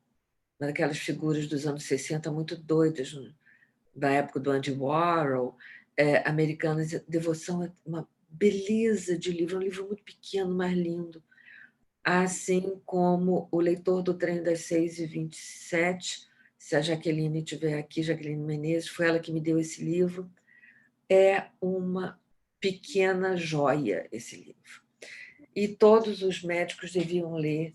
daquelas figuras dos anos 60 muito doidas, da época do Andy Warhol, americanas. Devoção é uma beleza de livro, um livro muito pequeno, mas lindo. Assim como O Leitor do Trem das 6h27, se a Jaqueline estiver aqui, Jaqueline Menezes, foi ela que me deu esse livro. É uma pequena joia esse livro. E todos os médicos deviam ler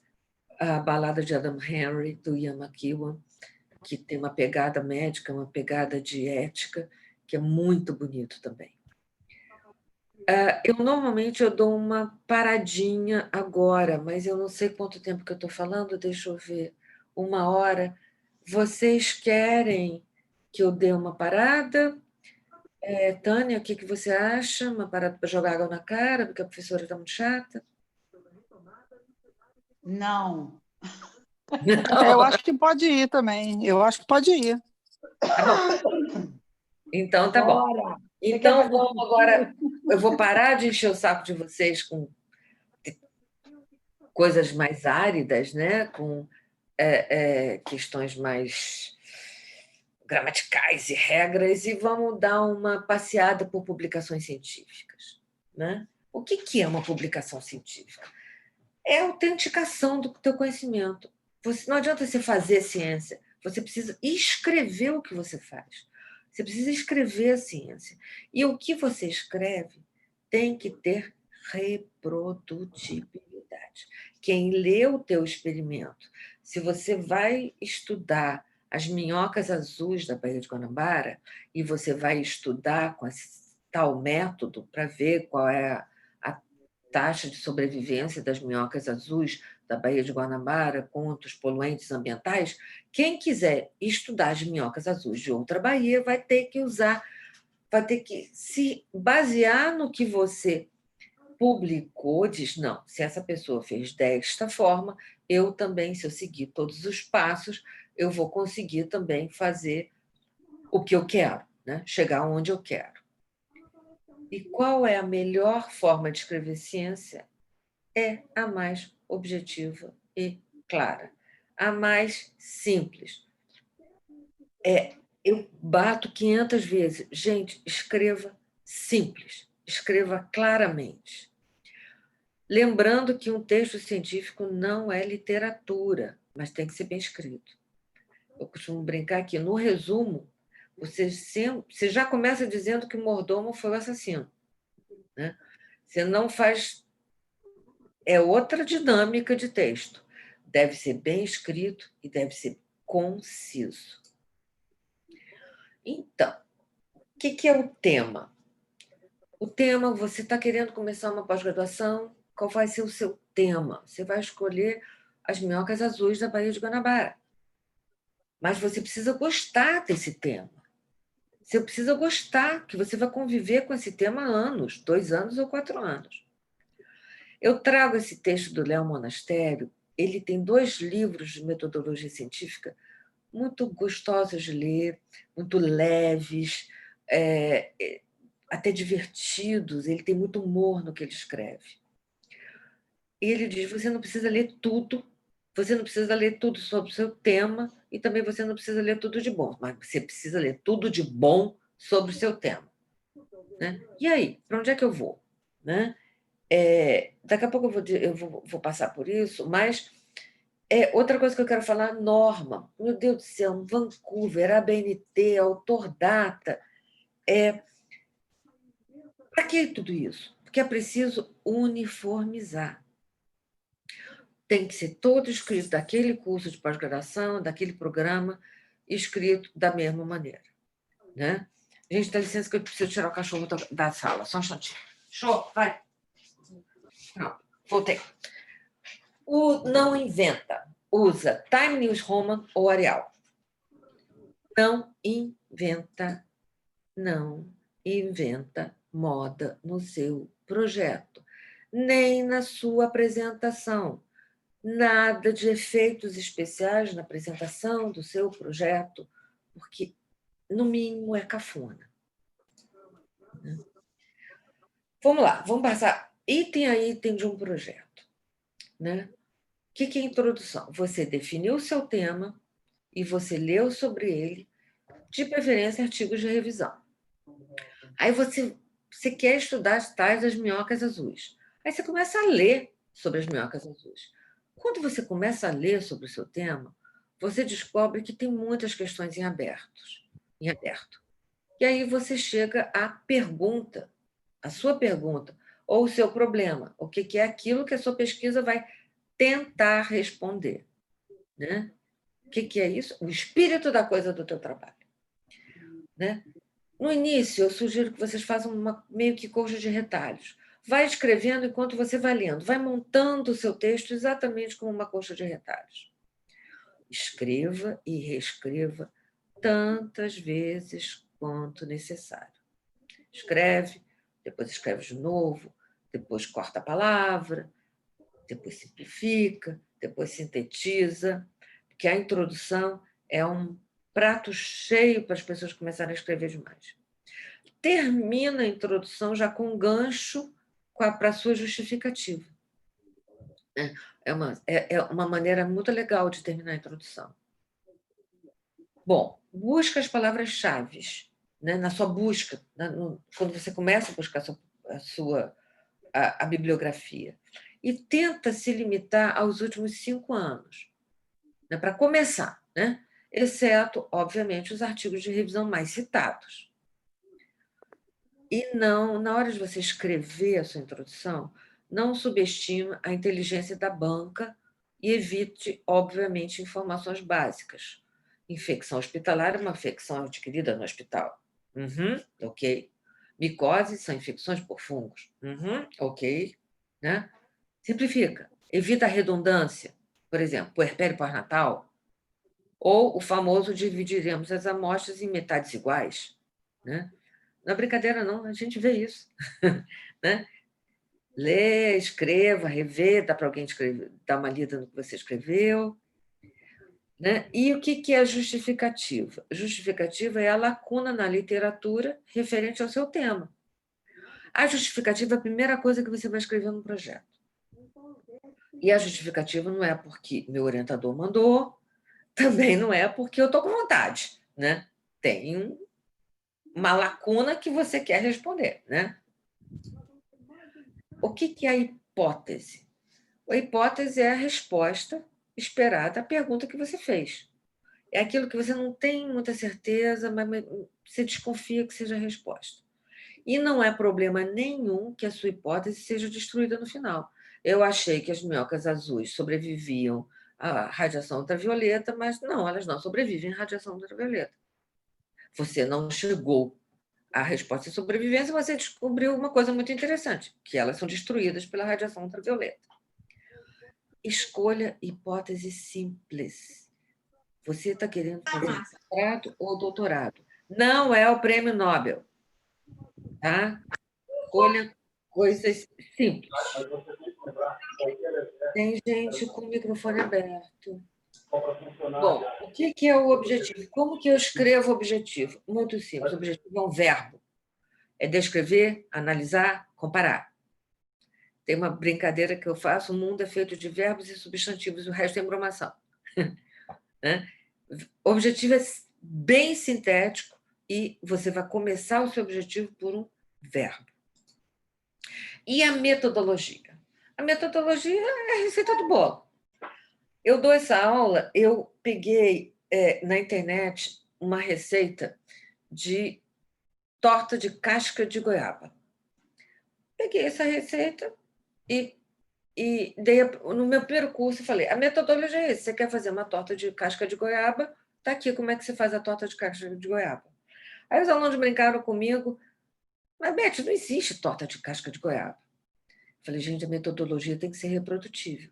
a Balada de Adam Henry, do Ian McEwan, que tem uma pegada médica, uma pegada de ética, que é muito bonito também. Normalmente eu dou uma paradinha agora, mas eu não sei quanto tempo que eu estou falando, deixa eu ver. 1 hora. Vocês querem que eu dê uma parada? Tânia, o que você acha? Uma parada para jogar água na cara, porque a professora está muito chata? Não. Eu acho que pode ir também. Eu acho que pode ir. Tá bom. Então, tá bom. Bora. Então, vamos agora. Eu vou parar de encher o saco de vocês com coisas mais áridas, né? Com questões mais gramaticais e regras, e vamos dar uma passeada por publicações científicas, né? O que é uma publicação científica? É a autenticação do teu conhecimento. Não adianta você fazer ciência, você precisa escrever o que você faz. Você precisa escrever a ciência. E o que você escreve tem que ter reprodutibilidade. Quem lê o teu experimento, se você vai estudar as minhocas azuis da Baía de Guanabara e você vai estudar com esse tal método para ver qual é a taxa de sobrevivência das minhocas azuis da Baía de Guanabara contra os poluentes ambientais, quem quiser estudar as minhocas azuis de outra baía vai ter que se basear no que você publicou, diz, não, se essa pessoa fez desta forma, eu também, se eu seguir todos os passos, eu vou conseguir também fazer o que eu quero, né? Chegar onde eu quero. E qual é a melhor forma de escrever ciência? É a mais objetiva e clara, a mais simples. Eu bato 500 vezes. Gente, escreva simples, escreva claramente. Lembrando que um texto científico não é literatura, mas tem que ser bem escrito. Eu costumo brincar que, no resumo, você já começa dizendo que o mordomo foi o assassino, né? Você não faz... É outra dinâmica de texto. Deve ser bem escrito e deve ser conciso. Então, o que é o tema? O tema, você está querendo começar uma pós-graduação, qual vai ser o seu tema? Você vai escolher as minhocas azuis da Baía de Guanabara. Mas você precisa gostar desse tema. Você precisa gostar, que você vai conviver com esse tema há anos, 2 anos ou 4 anos. Eu trago esse texto do Léo Monastério, ele tem 2 livros de metodologia científica muito gostosos de ler, muito leves, até divertidos, ele tem muito humor no que ele escreve. E ele diz, você não precisa ler tudo, você não precisa ler tudo sobre o seu tema, e também você não precisa ler tudo de bom, mas você precisa ler tudo de bom sobre o seu tema. Né? E aí, para onde é que eu vou? Né? Daqui a pouco eu vou passar por isso, mas outra coisa que eu quero falar, norma. Meu Deus do céu, Vancouver, ABNT, autor data. Para que tudo isso? Porque é preciso uniformizar. Tem que ser todo escrito daquele curso de pós-graduação, daquele programa, escrito da mesma maneira. Né? Gente, dá licença que eu preciso tirar o cachorro da sala. Só um instantinho. Show, vai. Não, voltei. O não inventa. Usa Time News Roman ou Arial. Não inventa moda no seu projeto, nem na sua apresentação. Nada de efeitos especiais na apresentação do seu projeto, porque, no mínimo, é cafona. Vamos lá, vamos passar item a item de um projeto. Né? O que é introdução? Você definiu o seu tema e você leu sobre ele, de preferência artigos de revisão. Aí você quer estudar as minhocas azuis. Aí você começa a ler sobre as minhocas azuis. Quando você começa a ler sobre o seu tema, você descobre que tem muitas questões em aberto. E aí você chega à pergunta, a sua pergunta, ou o seu problema, o que é aquilo que a sua pesquisa vai tentar responder. Né? O que é isso? O espírito da coisa do teu trabalho. Né? No início, eu sugiro que vocês façam meio que coxa de retalhos. Vai escrevendo enquanto você vai lendo. Vai montando o seu texto exatamente como uma coxa de retalhos. Escreva e reescreva tantas vezes quanto necessário. Escreve, depois escreve de novo, depois corta a palavra, depois simplifica, depois sintetiza, porque a introdução é um prato cheio para as pessoas começarem a escrever demais. Termina a introdução já com um gancho para a sua justificativa. É uma maneira muito legal de terminar a introdução. Bom, busca as palavras-chave, né, na sua busca, quando você começa a buscar a bibliografia. E tenta se limitar aos últimos 5 anos, né, para começar, né? Exceto, obviamente, os artigos de revisão mais citados. E não, na hora de você escrever a sua introdução, não subestime a inteligência da banca e evite, obviamente, informações básicas. Infecção hospitalar é uma infecção adquirida no hospital. Ok. Micoses são infecções por fungos. Ok. Né? Simplifica. Evita a redundância. Por exemplo, puerpério pós-natal. Ou o famoso dividiremos as amostras em metades iguais. Né? Não é brincadeira, não. A gente vê isso. Né? Lê, escreva, revê, dá para alguém escrever, dar uma lida no que você escreveu. Né? E o que é a justificativa? Justificativa é a lacuna na literatura referente ao seu tema. A justificativa é a primeira coisa que você vai escrever no projeto. E a justificativa não é porque meu orientador mandou, também não é porque eu estou com vontade. Né? Tem uma lacuna que você quer responder. Né? O que é a hipótese? A hipótese é a resposta esperada à pergunta que você fez. É aquilo que você não tem muita certeza, mas você desconfia que seja a resposta. E não é problema nenhum que a sua hipótese seja destruída no final. Eu achei que as minhocas azuis sobreviviam à radiação ultravioleta, mas não, elas não sobrevivem à radiação ultravioleta. Você não chegou a resposta é sobrevivência, você descobriu uma coisa muito interessante, que elas são destruídas pela radiação ultravioleta. Escolha hipótese simples. Você está querendo fazer mestrado ou doutorado? Não é o prêmio Nobel, tá? Escolha coisas simples. Tem gente com o microfone aberto. Bom, o que é o objetivo? Como que eu escrevo objetivo? Muito simples. O objetivo é um verbo. É descrever, analisar, comparar. Tem uma brincadeira que eu faço: o mundo é feito de verbos e substantivos, o resto é embromação. Né? O objetivo é bem sintético e você vai começar o seu objetivo por um verbo. E a metodologia? A metodologia é a receita do bolo. Eu dou essa aula, eu peguei na internet uma receita de torta de casca de goiaba. Peguei essa receita e dei no meu primeiro curso, falei, a metodologia é essa: você quer fazer uma torta de casca de goiaba, tá aqui como é que você faz a torta de casca de goiaba. Aí os alunos brincaram comigo, mas, Beth, não existe torta de casca de goiaba. Falei, gente, a metodologia tem que ser reprodutível.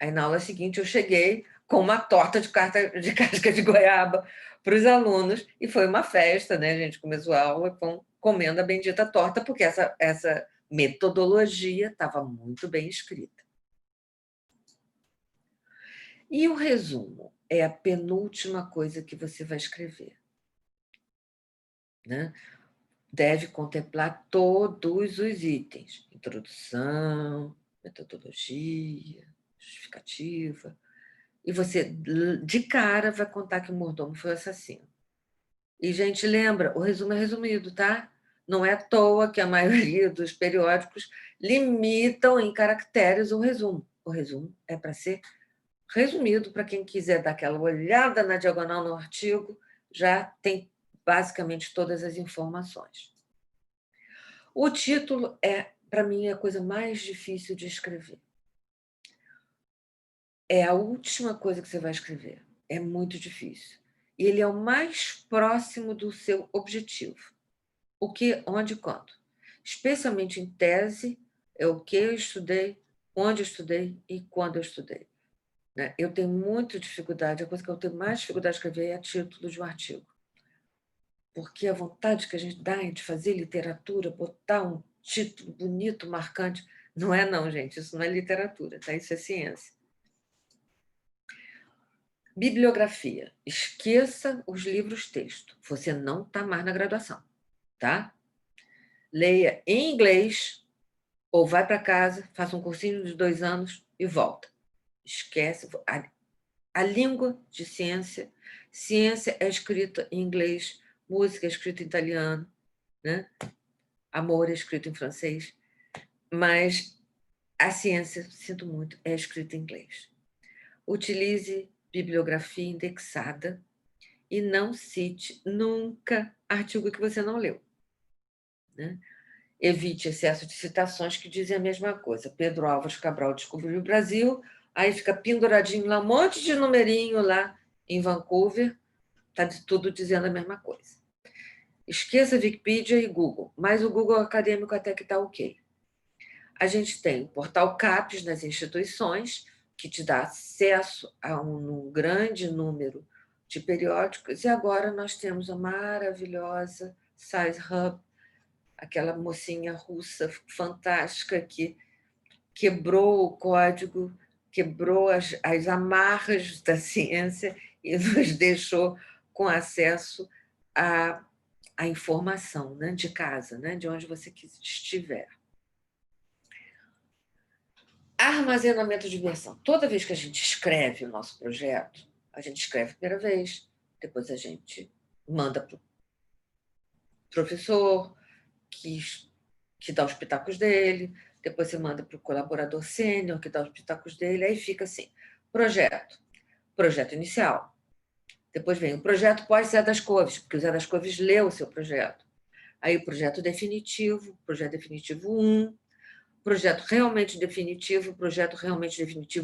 Aí, na aula seguinte, eu cheguei com uma torta de casca de goiaba para os alunos, e foi uma festa, né? A gente começou a aula comendo a bendita torta, porque essa metodologia estava muito bem escrita. E o resumo é a penúltima coisa que você vai escrever, né? Deve contemplar todos os itens: introdução, metodologia, justificativa. E você, de cara, vai contar que o mordomo foi o assassino. E, gente, lembra, o resumo é resumido, tá? Não é à toa que a maioria dos periódicos limitam em caracteres o resumo. O resumo é para ser resumido, para quem quiser dar aquela olhada na diagonal no artigo, já tem basicamente todas as informações. O título é, para mim, a coisa mais difícil de escrever. É a última coisa que você vai escrever. É muito difícil. E ele é o mais próximo do seu objetivo. O que, onde e quando. Especialmente em tese, é o que eu estudei, onde eu estudei e quando eu estudei. Eu tenho muita dificuldade, a coisa que eu tenho mais dificuldade de escrever é título de um artigo. Porque a vontade que a gente dá de fazer literatura, botar um título bonito, marcante, não é não, gente, isso não é literatura, tá? Isso é ciência. Bibliografia. Esqueça os livros-texto. Você não está mais na graduação, tá? Leia em inglês ou vai para casa, faça um cursinho de 2 anos e volta. Esquece. A língua de ciência. Ciência é escrita em inglês, música é escrita em italiano, né? Amor é escrito em francês. Mas a ciência, sinto muito, é escrita em inglês. Utilize bibliografia indexada e não cite nunca artigo que você não leu, né? Evite excesso de citações que dizem a mesma coisa. Pedro Álvares Cabral descobriu o Brasil, aí fica penduradinho lá, um monte de numerinho lá em Vancouver, está tudo dizendo a mesma coisa. Esqueça Wikipedia e Google, mas o Google acadêmico até que está ok. A gente tem o portal CAPES nas instituições, que te dá acesso a um grande número de periódicos, e agora nós temos a maravilhosa SciHub, aquela mocinha russa fantástica que quebrou o código, quebrou as amarras da ciência e nos deixou com acesso à informação, né, de casa, né, de onde você estiver. Armazenamento de versão. Toda vez que a gente escreve o nosso projeto, a gente escreve a primeira vez, depois a gente manda para o professor, que dá os pitacos dele, depois você manda para o colaborador sênior, que dá os pitacos dele, aí fica assim: projeto inicial. Depois vem o projeto pós-Zé das Couves, porque o Zé das Couves leu o seu projeto. Aí o projeto definitivo 1, projeto realmente definitivo,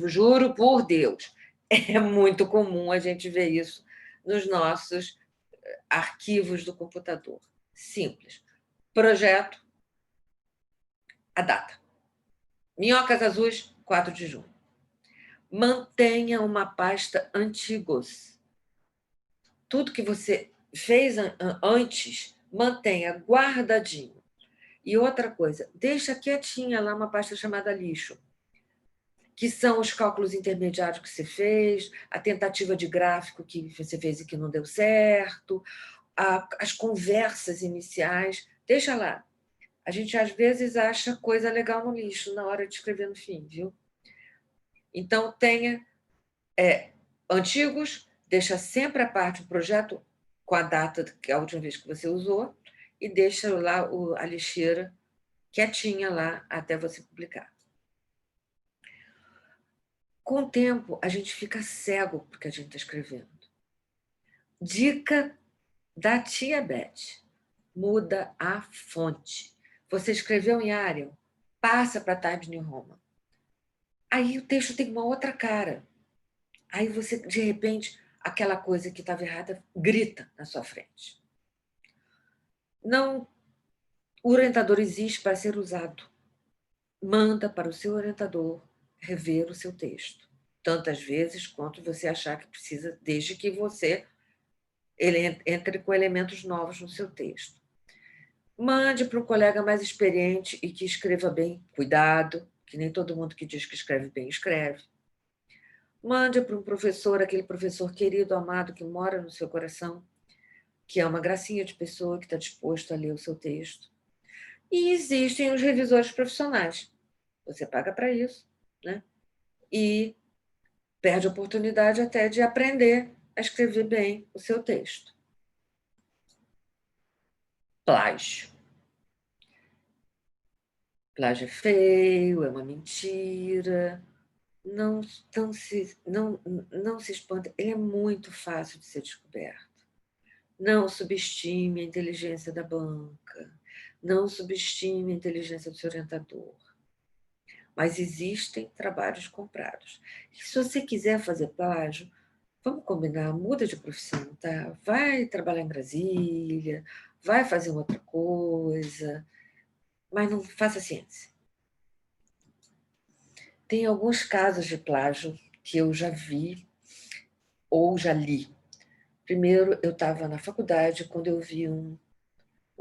juro por Deus. É muito comum a gente ver isso nos nossos arquivos do computador. Simples. projeto, a data. Minhocas Azuis, 4 de junho. Mantenha uma pasta antigos. Tudo que você fez antes, mantenha guardadinho. E outra coisa, deixa quietinha lá uma pasta chamada lixo, que são os cálculos intermediários que você fez, a tentativa de gráfico que você fez e que não deu certo, as conversas iniciais, deixa lá. A gente, às vezes, acha coisa legal no lixo na hora de escrever no fim, viu? Então, tenha antigos, deixa sempre a parte do projeto com a data, que é a última vez que você usou, e deixa lá a lixeira quietinha lá até você publicar. Com o tempo, a gente fica cego porque a gente está escrevendo. Dica da tia Beth: muda a fonte. Você escreveu em Arial, passa para Times New Roman. Aí o texto tem uma outra cara. Aí você, de repente, aquela coisa que estava errada grita na sua frente. Não, o orientador existe para ser usado. Manda para o seu orientador rever o seu texto, tantas vezes quanto você achar que precisa, desde que ele entre com elementos novos no seu texto. Mande para um colega mais experiente e que escreva bem. Cuidado, que nem todo mundo que diz que escreve bem escreve. Mande para um professor, aquele professor querido, amado, que mora no seu coração, que é uma gracinha de pessoa que está disposto a ler o seu texto. E existem os revisores profissionais. Você paga para isso, né? E perde a oportunidade até de aprender a escrever bem o seu texto. Plágio. Plágio é feio, é uma mentira. Não se espanta. Ele é muito fácil de ser descoberto. Não subestime a inteligência da banca. Não subestime a inteligência do seu orientador. Mas existem trabalhos comprados. E se você quiser fazer plágio, vamos combinar, muda de profissão, tá? Vai trabalhar em Brasília, vai fazer outra coisa, mas não faça ciência. Tem alguns casos de plágio que eu já vi ou já li. Primeiro, eu estava na faculdade quando eu vi um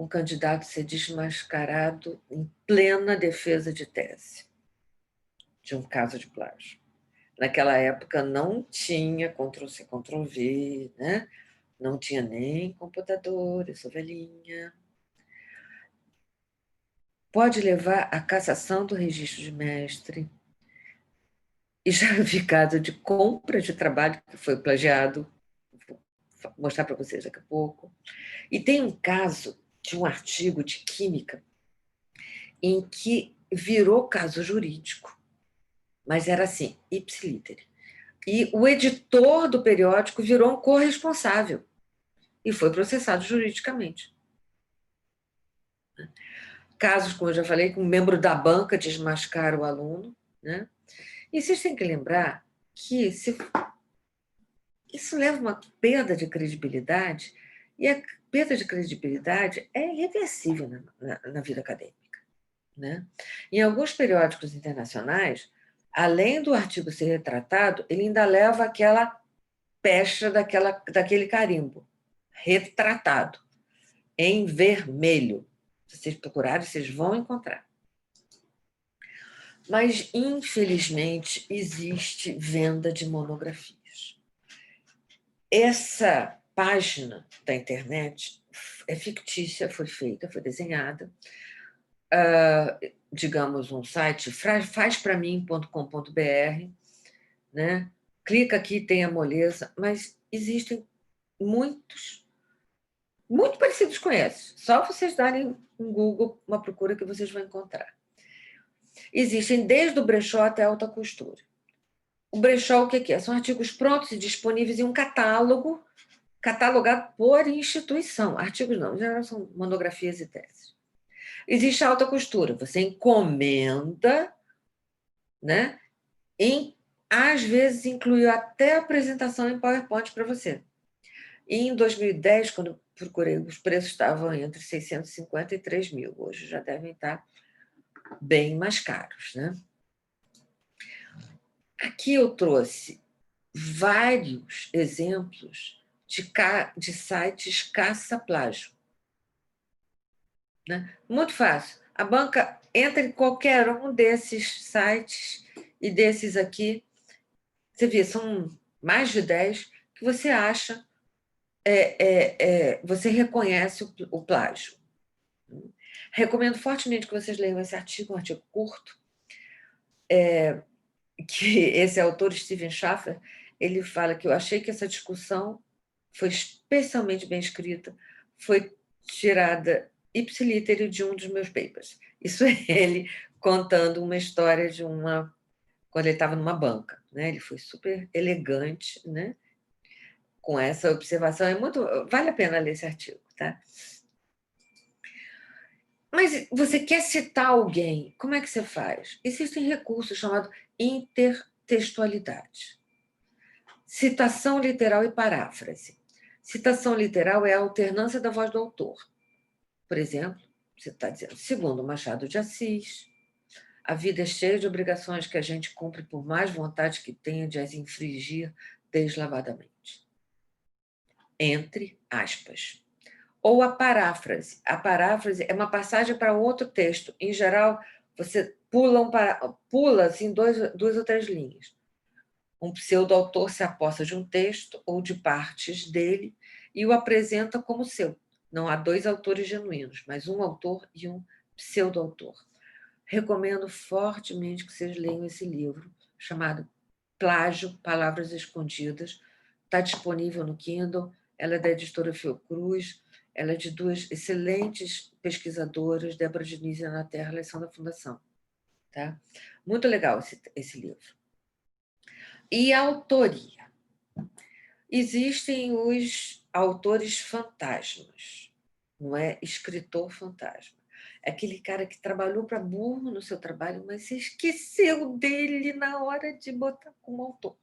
candidato ser desmascarado em plena defesa de tese de um caso de plágio. Naquela época não tinha Ctrl+C, Ctrl+V, né? Não tinha nem computador, eu sou velhinha. Pode levar à cassação do registro de mestre. E já vi caso de compra de trabalho que foi plagiado. Vou mostrar para vocês daqui a pouco. E tem um caso de um artigo de química em que virou caso jurídico, mas era assim, ipsiliter. E o editor do periódico virou um corresponsável e foi processado juridicamente. Casos, como eu já falei, que um membro da banca desmascara o aluno, né? E vocês têm que lembrar que isso leva a uma perda de credibilidade, e a perda de credibilidade é irreversível na vida acadêmica, né? Em alguns periódicos internacionais, além do artigo ser retratado, ele ainda leva aquela pecha daquele carimbo, retratado, em vermelho. Se vocês procurarem, vocês vão encontrar. Mas, infelizmente, existe venda de monografias. Essa página da internet é fictícia, foi feita, foi desenhada. Digamos, um site, fazpramim.com.br, né? Clica aqui, tem a moleza, mas existem muitos, muito parecidos com esses. Só vocês darem um Google, uma procura que vocês vão encontrar. Existem desde o brechó até a alta costura. O brechó, o que é? São artigos prontos e disponíveis em um catálogo, catalogado por instituição. Artigos não, já são monografias e teses. Existe a alta costura, você encomenda, né? Às vezes incluiu até a apresentação em PowerPoint para você. E em 2010, quando eu procurei, os preços estavam entre 650 e 3 mil. Hoje já devem estar bem mais caros, né? Aqui eu trouxe vários exemplos de sites caça-plágio. Né? Muito fácil. A banca entra em qualquer um desses sites e desses aqui. Você vê, são mais de 10 que você acha, você reconhece o plágio. Recomendo fortemente que vocês leiam esse artigo, um artigo curto, que esse autor, Steven Schaffer, ele fala que eu achei que essa discussão foi especialmente bem escrita, foi tirada ipsilítere de um dos meus papers. Isso é ele contando uma história de quando ele estava numa banca, né? Ele foi super elegante, né? Com essa observação. Vale a pena ler esse artigo, tá? Mas você quer citar alguém, como é que você faz? Existem recursos chamados intertextualidade. Citação literal e paráfrase. Citação literal é a alternância da voz do autor. Por exemplo, você está dizendo, segundo Machado de Assis, a vida é cheia de obrigações que a gente cumpre por mais vontade que tenha de as infringir deslavadamente. Entre aspas. Ou a paráfrase. A paráfrase é uma passagem para outro texto. Em geral, você pula assim, duas ou três linhas. Um pseudo-autor se apossa de um texto ou de partes dele e o apresenta como seu. Não há dois autores genuínos, mas um autor e um pseudo-autor. Recomendo fortemente que vocês leiam esse livro, chamado Plágio, Palavras Escondidas. Está disponível no Kindle. Ela é da editora Fiocruz. Ela é de duas excelentes pesquisadoras, Débora Diniz e Ana Terra, elas são da Fundação. Tá? Muito legal esse livro. E a autoria. Existem os autores fantasmas, não é escritor fantasma. É aquele cara que trabalhou para burro no seu trabalho, mas você esqueceu dele na hora de botar como autor.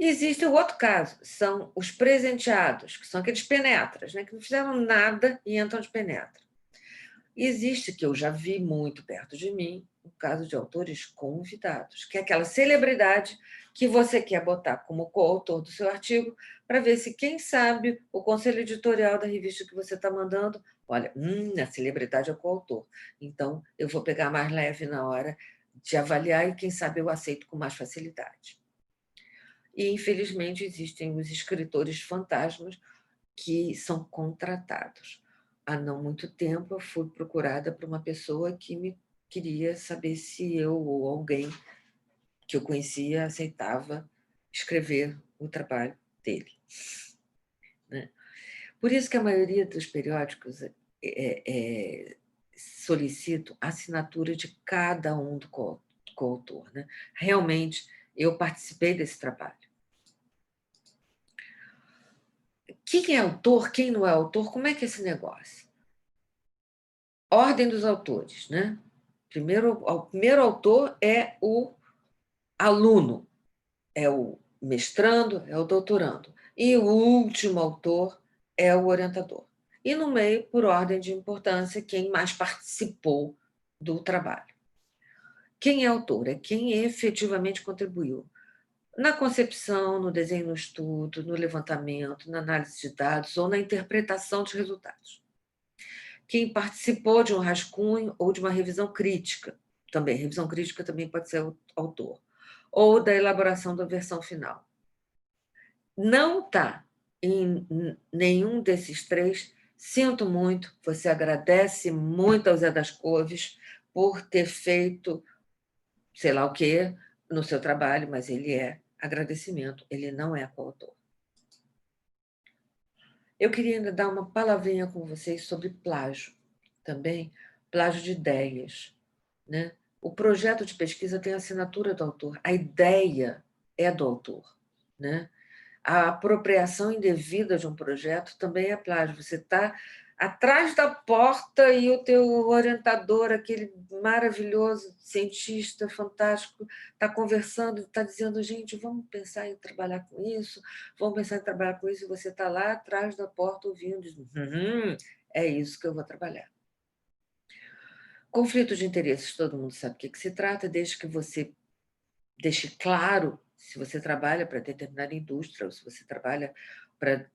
Existe o outro caso, são os presenteados, que são aqueles penetras, né, que não fizeram nada e entram de penetra. Existe, que eu já vi muito perto de mim, o caso de autores convidados, que é aquela celebridade que você quer botar como coautor do seu artigo para ver se, quem sabe, o conselho editorial da revista que você está mandando, olha, a celebridade é o coautor, então eu vou pegar mais leve na hora de avaliar e, quem sabe, eu aceito com mais facilidade. E, infelizmente, existem os escritores fantasmas que são contratados. Há não muito tempo, eu fui procurada por uma pessoa que me queria saber se eu ou alguém que eu conhecia aceitava escrever o trabalho dele. Né? Por isso que a maioria dos periódicos solicitam a assinatura de cada um do coautor. Né? Realmente, eu participei desse trabalho. Quem é autor, quem não é autor, como é que é esse negócio? Ordem dos autores, né? O primeiro autor é o aluno, é o mestrando, é o doutorando. E o último autor é o orientador. E no meio, por ordem de importância, quem mais participou do trabalho. Quem é autor? É quem efetivamente contribuiu na concepção, no desenho, no estudo, no levantamento, na análise de dados ou na interpretação dos resultados. Quem participou de um rascunho ou de uma revisão crítica, também, revisão crítica também pode ser o autor, ou da elaboração da versão final. Não está em nenhum desses três, sinto muito, você agradece muito ao Zé das Couves por ter feito sei lá o quê no seu trabalho, mas ele é agradecimento, ele não é coautor. Eu queria ainda dar uma palavrinha com vocês sobre plágio, também, plágio de ideias. Né? O projeto de pesquisa tem a assinatura do autor, a ideia é do autor. Né? A apropriação indevida de um projeto também é plágio. Você está atrás da porta e o teu orientador, aquele maravilhoso cientista fantástico, está conversando, está dizendo, gente, vamos pensar em trabalhar com isso, vamos pensar em trabalhar com isso, e você está lá atrás da porta ouvindo, dizendo, é isso que eu vou trabalhar. Conflito de interesses, todo mundo sabe o que se trata, desde que você deixe claro se você trabalha para determinada indústria, ou se você trabalha para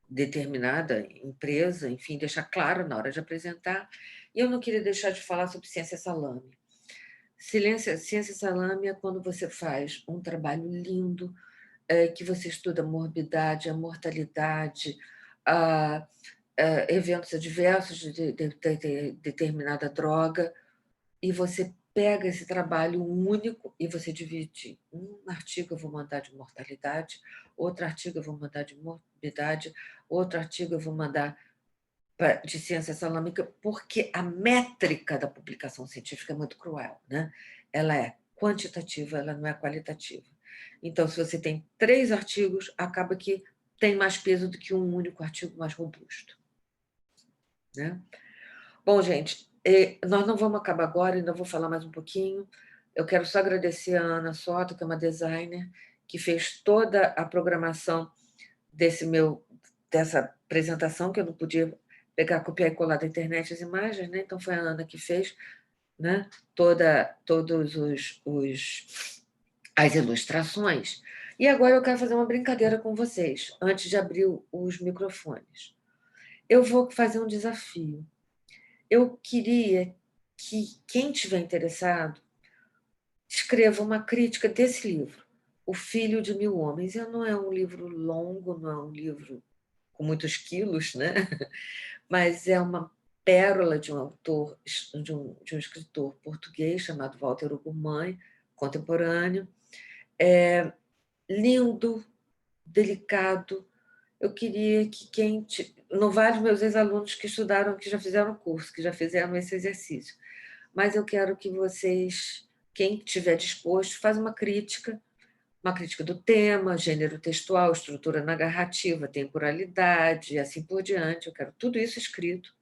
determinada empresa, enfim, deixar claro na hora de apresentar. E eu não queria deixar de falar sobre ciência salame. Ciência salame é quando você faz um trabalho lindo, que você estuda a morbidade, a mortalidade, eventos adversos de determinada droga, e você pega esse trabalho único e você divide. Um artigo eu vou mandar de mortalidade, outro artigo eu vou mandar de morbidade, outro artigo eu vou mandar de ciência salâmica, porque a métrica da publicação científica é muito cruel, né? Ela é quantitativa, ela não é qualitativa. Então, se você tem 3 artigos, acaba que tem mais peso do que um único artigo mais robusto, né? Bom, gente, nós não vamos acabar agora, ainda vou falar mais um pouquinho. Eu quero só agradecer a Ana Soto, que é uma designer, que fez toda a programação dessa apresentação, que eu não podia pegar, copiar e colar da internet as imagens, né? Então foi a Ana que fez, né? Todos as ilustrações. E agora eu quero fazer uma brincadeira com vocês, antes de abrir os microfones. Eu vou fazer um desafio. Eu queria que quem estiver interessado escreva uma crítica desse livro, O Filho de Mil Homens. Não é um livro longo, não é um livro com muitos quilos, né? Mas é uma pérola de um autor, de um escritor português chamado Walter Ugumãe, contemporâneo. Lindo, delicado. Eu queria que quem... Não vale meus ex-alunos que estudaram, que já fizeram o curso, que já fizeram esse exercício. Mas eu quero que vocês, quem estiver disposto, faça uma crítica do tema, gênero textual, estrutura narrativa, temporalidade, e assim por diante. Eu quero tudo isso escrito.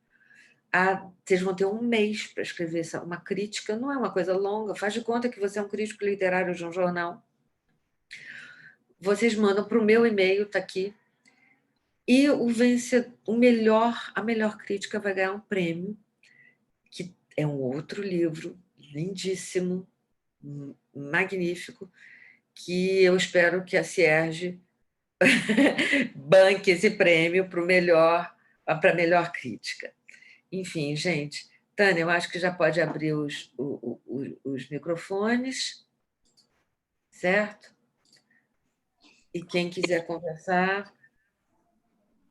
Vocês vão ter um mês para escrever uma crítica, não é uma coisa longa, faz de conta que você é um crítico literário de um jornal. Vocês mandam para o meu e-mail, está aqui, e a melhor crítica vai ganhar um prêmio, que é um outro livro lindíssimo, magnífico, que eu espero que a Cierge banque esse prêmio para a melhor crítica. Enfim, gente, Tânia, eu acho que já pode abrir os microfones, certo? E quem quiser conversar,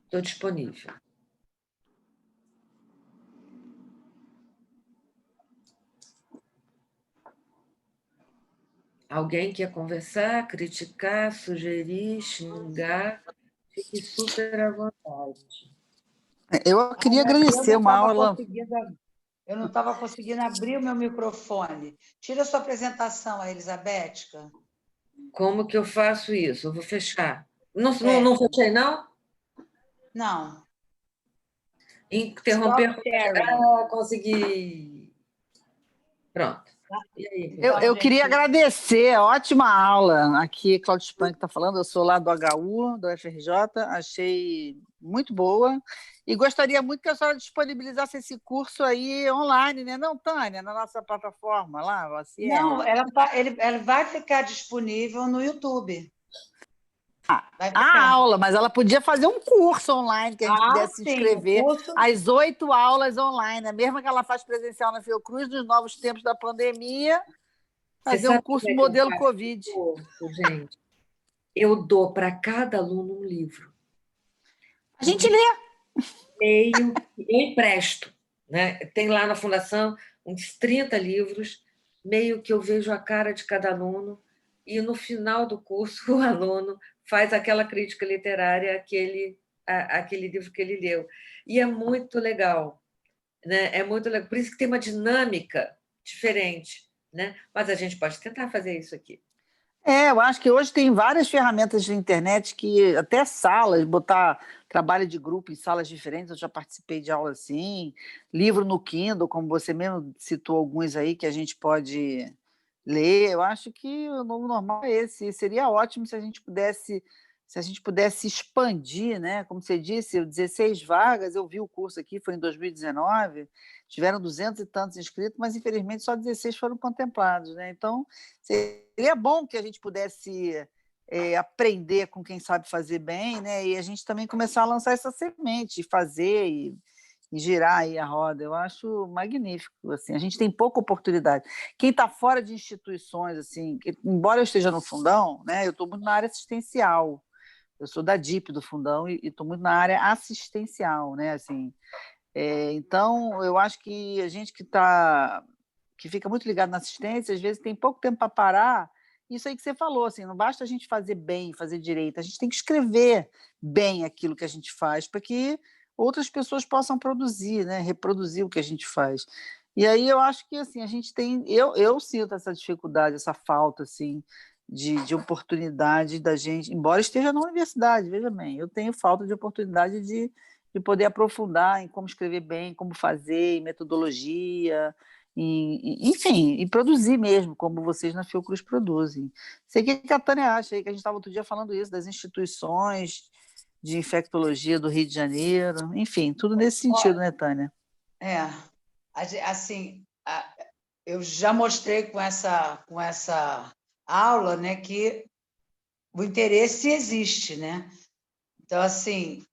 estou disponível. Alguém quer conversar, criticar, sugerir, xingar? Fique super à vontade. Eu queria agradecer uma aula. Eu não estava conseguindo abrir o meu microfone. Tira a sua apresentação, Elisabética. Como que eu faço isso? Eu vou fechar. Não fechei, não? Não. Interromper. Stop sharing. Consegui. Pronto. E aí, Eu queria agradecer, ótima aula. Aqui, Cláudio Spank está falando, eu sou lá do HU, do FRJ, achei muito boa. E gostaria muito que a senhora disponibilizasse esse curso aí online, né? Não, Tânia, na nossa plataforma lá, assim. Não, ele vai ficar disponível no YouTube. A aula, mas ela podia fazer um curso online que a gente pudesse se inscrever. As 8 aulas online, a mesma que ela faz presencial na Fiocruz, nos novos tempos da pandemia, fazer um curso modelo Covid. Gente, eu dou para cada aluno um livro. A gente lê. Eu empresto, né? Tem lá na Fundação uns 30 livros, meio que eu vejo a cara de cada aluno, e no final do curso o aluno faz aquela crítica literária àquele livro que ele leu. E é muito legal, né? É muito legal. Por isso que tem uma dinâmica diferente, né? Mas a gente pode tentar fazer isso aqui. Eu acho que hoje tem várias ferramentas de internet que até salas, botar trabalho de grupo em salas diferentes, eu já participei de aula assim, livro no Kindle, como você mesmo citou alguns aí que a gente pode ler. Eu acho que o novo normal é esse. E seria ótimo se a gente pudesse expandir, né? Como você disse, 16 vagas, eu vi o curso aqui, foi em 2019, tiveram 200 e tantos inscritos, mas infelizmente só 16 foram contemplados, né? Então, seria bom que a gente pudesse aprender com quem sabe fazer bem, né? E a gente também começar a lançar essa semente, fazer e girar aí a roda. Eu acho magnífico. Assim, a gente tem pouca oportunidade. Quem está fora de instituições, assim, embora eu esteja no fundão, né? Eu estou muito na área assistencial. Eu sou da DIP do fundão e estou muito na área assistencial, né? Assim, então eu acho que a gente que fica muito ligado na assistência, às vezes tem pouco tempo para parar. Isso aí que você falou, assim, não basta a gente fazer bem, fazer direito, a gente tem que escrever bem aquilo que a gente faz para que outras pessoas possam produzir, né, reproduzir o que a gente faz. E aí eu acho que assim a gente tem, eu sinto essa dificuldade, essa falta assim de oportunidade da gente, embora esteja na universidade, veja bem, eu tenho falta de oportunidade de poder aprofundar em como escrever bem, como fazer, em metodologia, enfim, e produzir mesmo, como vocês na Fiocruz produzem. Sei o que a Tânia acha aí, que a gente estava outro dia falando isso, das instituições de infectologia do Rio de Janeiro, enfim, tudo nesse sentido, né, Tânia? É, assim, eu já mostrei com essa aula, né, que o interesse existe, né? Então, assim,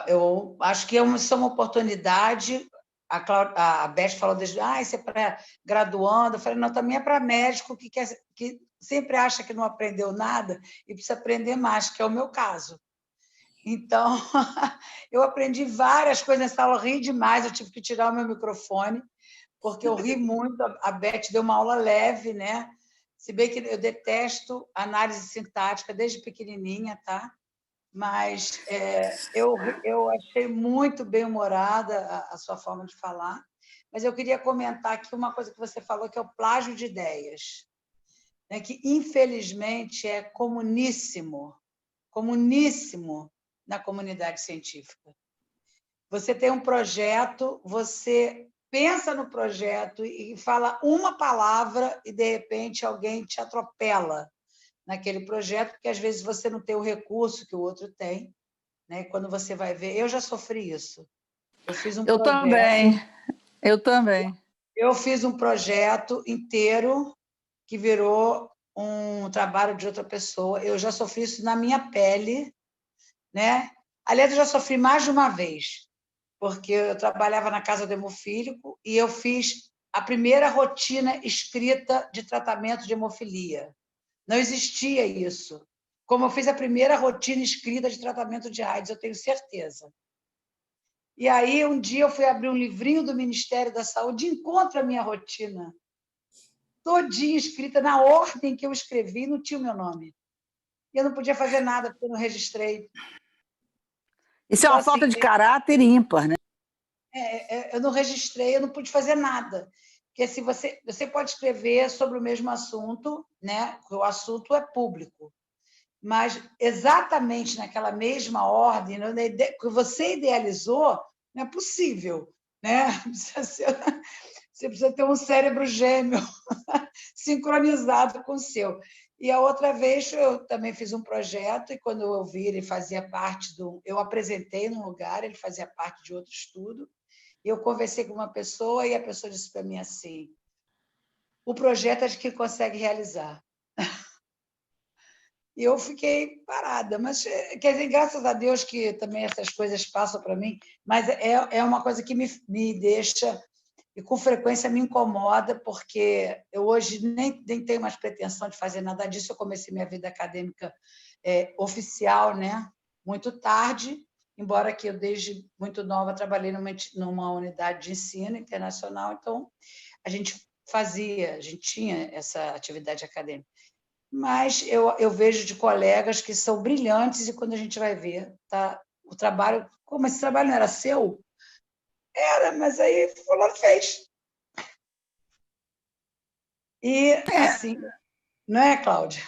eu acho que isso é uma oportunidade. A Beth falou desde, isso é para graduando. Eu falei, não, também é para médico que sempre acha que não aprendeu nada e precisa aprender mais, que é o meu caso. Então, eu aprendi várias coisas nessa aula, ri demais, eu tive que tirar o meu microfone, porque eu ri muito. A Beth deu uma aula leve, né? Se bem que eu detesto análise sintática desde pequenininha, tá? Mas eu achei muito bem-humorada a sua forma de falar. Mas eu queria comentar aqui uma coisa que você falou, que é o plágio de ideias, né? Que, infelizmente, é comuníssimo na comunidade científica. Você tem um projeto, você pensa no projeto e fala uma palavra e, de repente, alguém te atropela naquele projeto, porque às vezes você não tem o recurso que o outro tem, né? Quando você vai ver, eu já sofri isso. Eu fiz um Eu projeto, também, eu também. eu fiz um projeto inteiro que virou um trabalho de outra pessoa. Eu já sofri isso na minha pele, né? Aliás, eu já sofri mais de uma vez, porque eu trabalhava na casa do hemofílico e eu fiz a primeira rotina escrita de tratamento de hemofilia. Não existia isso. Como eu fiz a primeira rotina escrita de tratamento de AIDS, eu tenho certeza. E aí, um dia, eu fui abrir um livrinho do Ministério da Saúde e encontro a minha rotina, todinha escrita na ordem que eu escrevi, não tinha o meu nome. E eu não podia fazer nada, porque eu não registrei. Isso é Então, uma assim, falta de caráter ímpar, né? eu não registrei, eu não pude fazer nada. Porque se você pode escrever sobre o mesmo assunto, né? Porque o assunto é público, mas exatamente naquela mesma ordem, que você idealizou, não é possível, né? Você precisa ter um cérebro gêmeo sincronizado com o seu. E a outra vez eu também fiz um projeto, e quando eu vi, ele fazia parte do. Eu apresentei num lugar, ele fazia parte de outro estudo, e eu conversei com uma pessoa, e a pessoa disse para mim assim: o projeto é de quem consegue realizar. E eu fiquei parada, mas, quer dizer, graças a Deus que também essas coisas passam para mim, mas é uma coisa que me deixa, e com frequência me incomoda, porque eu hoje nem tenho mais pretensão de fazer nada disso. Eu comecei minha vida acadêmica oficial, né? Muito tarde, embora que eu, desde muito nova, trabalhei numa unidade de ensino internacional, então a gente tinha essa atividade acadêmica. Mas eu vejo de colegas que são brilhantes e, quando a gente vai ver, tá, o trabalho... Como esse trabalho não era seu? Era, mas aí fulano fez. E, assim, não é, Cláudia?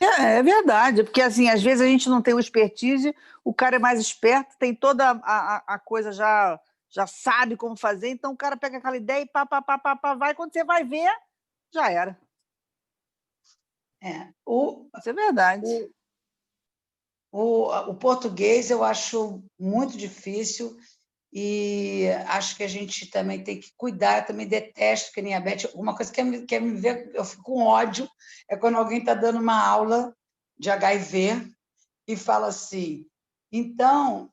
É verdade, porque assim, às vezes a gente não tem o expertise, o cara é mais esperto, tem toda a coisa já sabe como fazer, então o cara pega aquela ideia e pá, vai, quando você vai ver, já era. É. Isso é verdade. O português eu acho muito difícil e acho que a gente também tem que cuidar. Eu também detesto, que nem a Beth, uma coisa que quer me ver, eu fico com ódio, é quando alguém está dando uma aula de HIV e fala assim, então,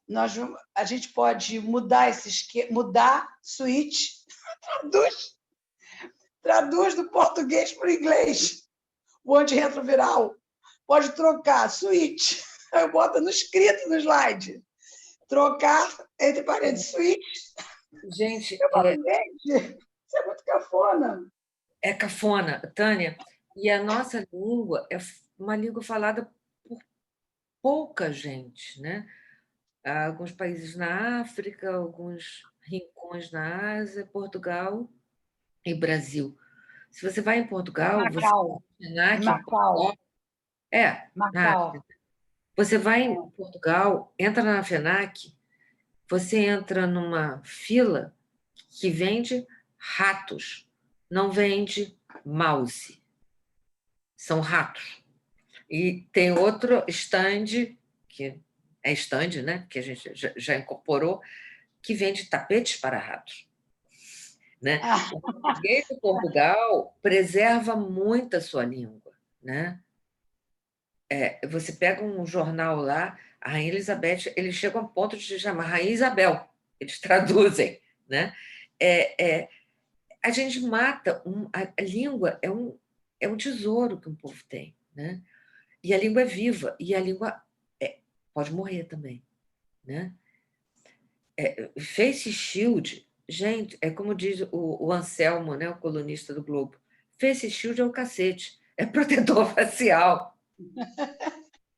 a gente pode mudar esse esquema, mudar switch, traduz do português para o inglês, o antirretroviral. Pode trocar, switch. Eu boto no escrito no slide. Trocar, entre parênteses, switch. Gente, Eu falo, gente, isso é muito cafona. é cafona, Tânia, e a nossa língua é uma língua falada por pouca gente, né? Há alguns países na África, alguns rincões na Ásia, Portugal e Brasil. Se você vai em Portugal, você Macau. vai Em em Macau. Portugal, na Macau. você vai em Portugal, entra na FENAC, você entra numa fila que vende ratos, não vende mouse. São ratos. E tem outro stand, que é stand, né? Que a gente já incorporou, que vende tapetes para ratos. Né? O português de Portugal preserva muito a sua língua. Né? Você pega um jornal lá, a Rainha Elizabeth, eles chegam a ponto de chamar Rainha Isabel, eles traduzem. Né? A gente mata, a língua é um tesouro que um povo tem. Né? E a língua é viva, e a língua pode morrer também. Né? Face shield, gente, é como diz o Anselmo, né, o colunista do Globo, face shield é o cacete, é protetor facial.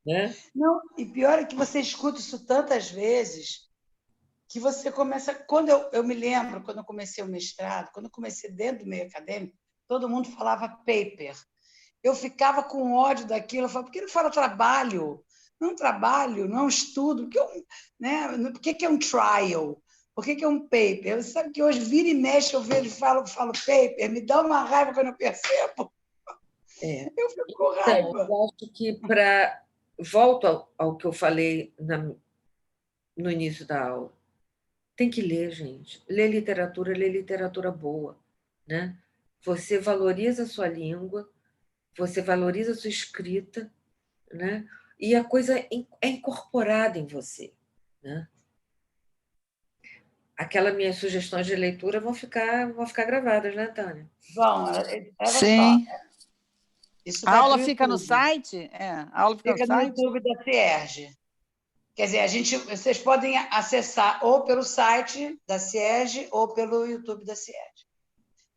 Né? Não, e pior é que você escuta isso tantas vezes que você começa. Quando eu me lembro, quando eu comecei o mestrado, quando eu comecei dentro do meio acadêmico, todo mundo falava paper. Eu ficava com ódio daquilo, eu falava, por que não fala trabalho? Não é um trabalho, não é um estudo, por que é um trial? Por que é um paper? Você sabe que hoje vira e mexe, eu vejo e falo paper, me dá uma raiva quando eu percebo. Eu fico com Então, raiva. eu acho que volto ao que eu falei no início da aula. Tem que ler, gente. Ler literatura boa. Né? Você valoriza a sua língua, você valoriza a sua escrita, né? E a coisa é incorporada em você. Né? Aquelas minhas sugestões de leitura vão ficar gravadas, né, Tânia? Bom, olha só, Sim. isso A vai para o aula fica no YouTube. site? A aula fica no Fica no site? YouTube da CIERJ. Quer dizer, vocês podem acessar ou pelo site da CIERJ ou pelo YouTube da CIERJ.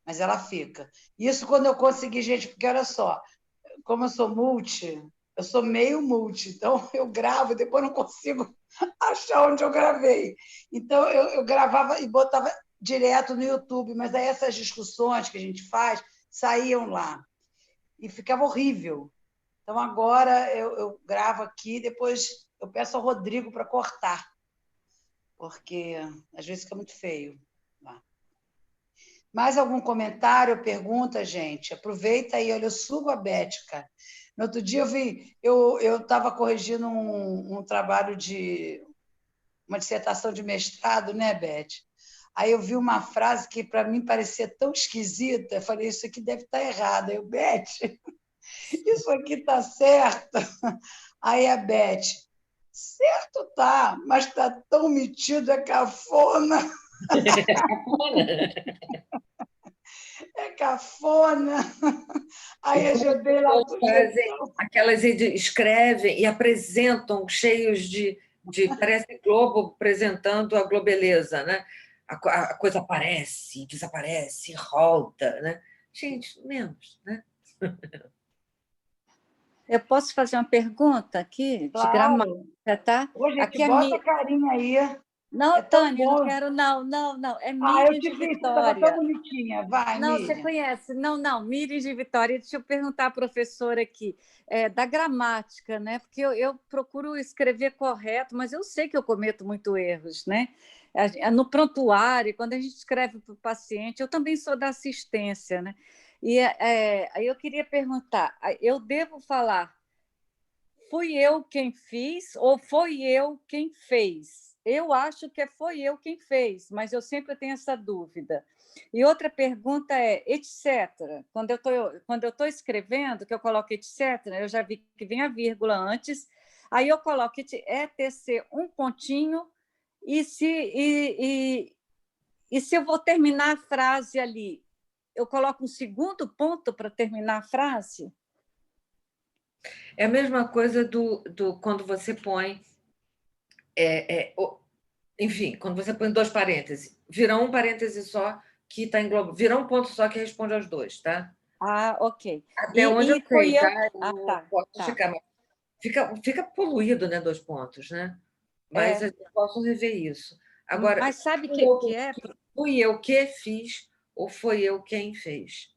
Mas ela fica. Isso quando eu consegui, gente, porque olha só, como eu sou eu sou meio multi, então eu gravo e depois não consigo achar onde eu gravei. Então eu gravava e botava direto no YouTube, mas aí essas discussões que a gente faz saíam lá e ficava horrível. Então agora eu gravo aqui, depois eu peço ao Rodrigo para cortar, porque às vezes fica muito feio. Mais algum comentário, pergunta, gente? Aproveita aí, olha, eu subo a Bética. No outro dia eu estava corrigindo um trabalho de uma dissertação de mestrado, né, Beth? Aí eu vi uma frase que para mim parecia tão esquisita, eu falei, isso aqui deve estar errado. Aí eu, Beth, isso aqui está certo. Aí a Beth, certo tá, mas está tão metido, é cafona. É cafona. Aí a gente dei lá a sugestão. Escrevem e apresentam cheios parece Globo apresentando a Globeleza, né? A coisa aparece, desaparece, volta, né? Gente, menos, né? Eu posso fazer uma pergunta aqui de Claro. gramática, tá? Ô, gente, Aqui é bota a carinha aí. Não, É tão Tânia, não bom. quero, não, não, não. É Ah, eu Miriam de te fiz, você estava tão Vitória. bonitinha. Vai, Não, você Miriam. conhece. Não, não, Miriam de Vitória. Deixa eu perguntar à professora aqui, da gramática, né? Porque eu procuro escrever correto, mas eu sei que eu cometo muito erros, né? No prontuário, quando a gente escreve para o paciente, eu também sou da assistência, né? E aí eu queria perguntar, eu devo falar fui eu quem fiz ou foi eu quem fez? Eu acho que foi eu quem fez, mas eu sempre tenho essa dúvida. E outra pergunta é, etc. Quando eu estou escrevendo, que eu coloco etc., eu já vi que vem a vírgula antes, aí eu coloco etc, um pontinho, e se eu vou terminar a frase ali, eu coloco um segundo ponto para terminar a frase? É a mesma coisa do quando você põe. Enfim, quando você põe dois parênteses, vira um parêntese só que está englobado, vira um ponto só que responde aos dois, tá? Ah, ok. Até onde eu E foi sei, eu. tá? Eu Ah, não tá, posso tá. checar, mas fica poluído, né? Dois pontos, né? Mas eu posso rever isso. Agora, Mas sabe o que é? fui eu que fiz ou foi eu quem fez?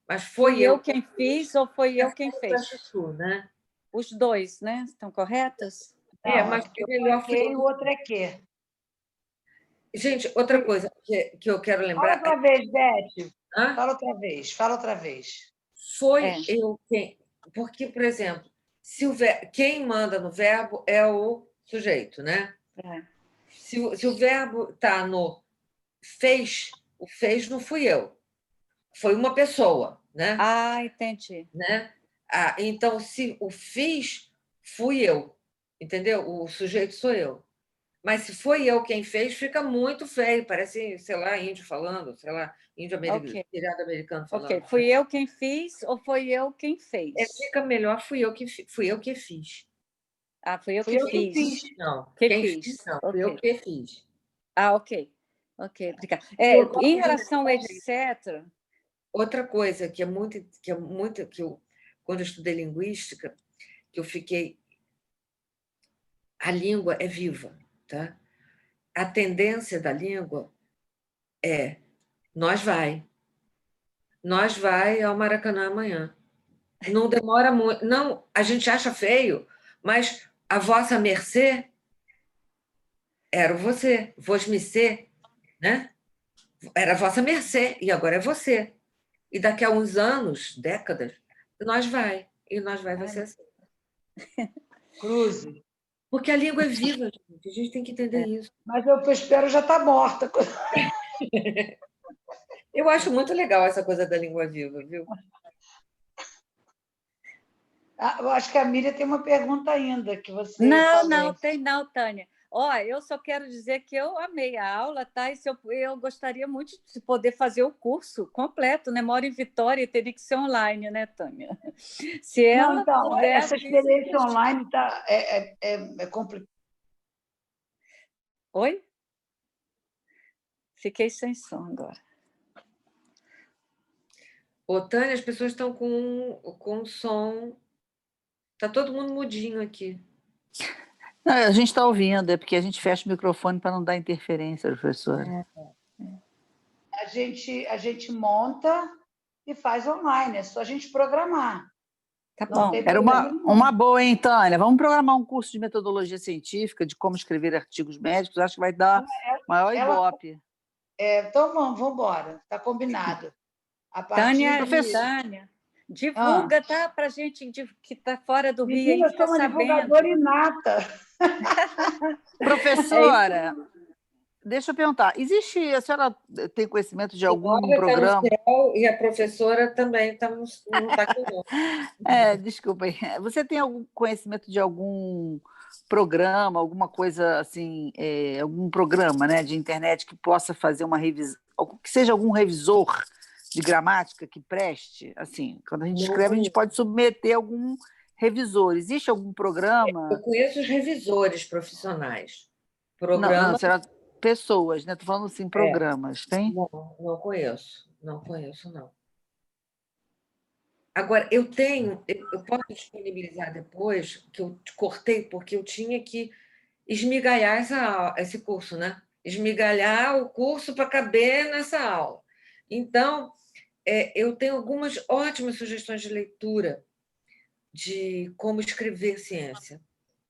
Mas Fui eu quem fiz ou foi eu quem fez? Chuchu, né? Os dois, né? Estão corretos? Não, Mas porque melhor um é que e o outro é que. Gente, outra coisa que eu quero Fala lembrar outra vez, Beth. Hã? Fala outra vez, fala outra vez. Foi eu quem. Porque, por exemplo, se quem manda no verbo é o sujeito, né? Se o verbo está no fez, o fez não fui eu, foi uma pessoa, né? Ah, entendi. Né? Então, se o fiz, fui eu, entendeu? O sujeito sou eu. Mas se foi eu quem fez, fica muito feio, parece, sei lá, índio falando, sei lá, índio americano, feriado americano falando. Ok, fui eu quem fiz ou foi eu quem fez? Fica melhor, fui eu que fiz. Ah, fui eu que fiz. Não, Que quem fiz. fiz, não, fui eu Ok. que fiz. Ah, ok. Ok, obrigada. Eu Em relação ao etc. Outra coisa que é muito, que eu, quando eu estudei linguística, que eu fiquei. A língua é viva, tá? A tendência da língua é nós vai ao Maracanã amanhã. Não demora muito. Não, a gente acha feio, mas a vossa mercê era você, vos me ser, né? Era a vossa mercê, e agora é você. E daqui a uns anos, décadas, e nós vai ser assim. Cruze. Porque a língua é viva, gente. A gente tem que entender isso. Mas eu espero já estar morta. Eu acho muito legal essa coisa da língua viva, viu? Eu acho que a Miriam tem uma pergunta ainda que você Não, tem não, Tânia. Eu só quero dizer que eu amei a aula, tá? E eu gostaria muito de poder fazer o curso completo, né? Moro em Vitória e teria que ser online, né, Tânia? Se ela puder, essa experiência online é complicada. Oi? Fiquei sem som agora. Ô, Tânia, as pessoas estão com som. Está todo mundo mudinho aqui. Não, a gente está ouvindo, é porque a gente fecha o microfone para não dar interferência, professora. A gente monta e faz online, é só a gente programar. Tá bom. Era uma boa, hein, Tânia? Vamos programar um curso de metodologia científica, de como escrever artigos médicos, acho que vai dar maior ibope. Então vamos embora, está combinado. Tânia, divulga, tá? Para gente que está fora do Rio. Menina, eu sou uma divulgadora inata. Professora, deixa eu perguntar, a senhora tem conhecimento de algum programa? Tá no céu, e a professora também não está aqui, não. Desculpa aí. Você tem algum conhecimento de algum programa, alguma coisa assim, algum programa, né, de internet que possa fazer uma revisão, que seja algum revisor de gramática que preste? Assim, quando a gente escreve, a gente pode submeter algum revisor. Existe algum programa? Eu conheço os revisores profissionais. Não, será pessoas, né? Estou falando assim, programas, tem? Não conheço, não. Agora, eu posso disponibilizar depois, que eu te cortei, porque eu tinha que esmigalhar esse curso, né? Esmigalhar o curso para caber nessa aula. Então, eu tenho algumas ótimas sugestões de leitura de como escrever ciência.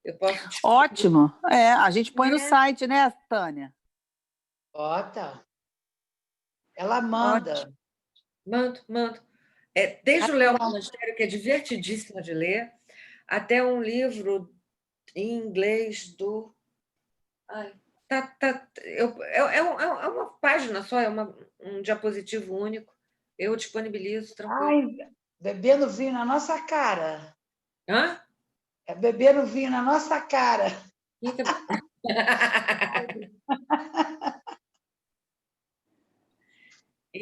Eu posso te... Ótimo. A gente põe no site, né, Tânia? Bota. Ela manda. Mando. Desde o Léo Monastério, que é divertidíssimo de ler, até um livro em inglês do... É uma página só, um diapositivo único. Eu disponibilizo, tranquilo. Ai, bebendo vinho na nossa cara. Hã? É bebendo vinho na nossa cara.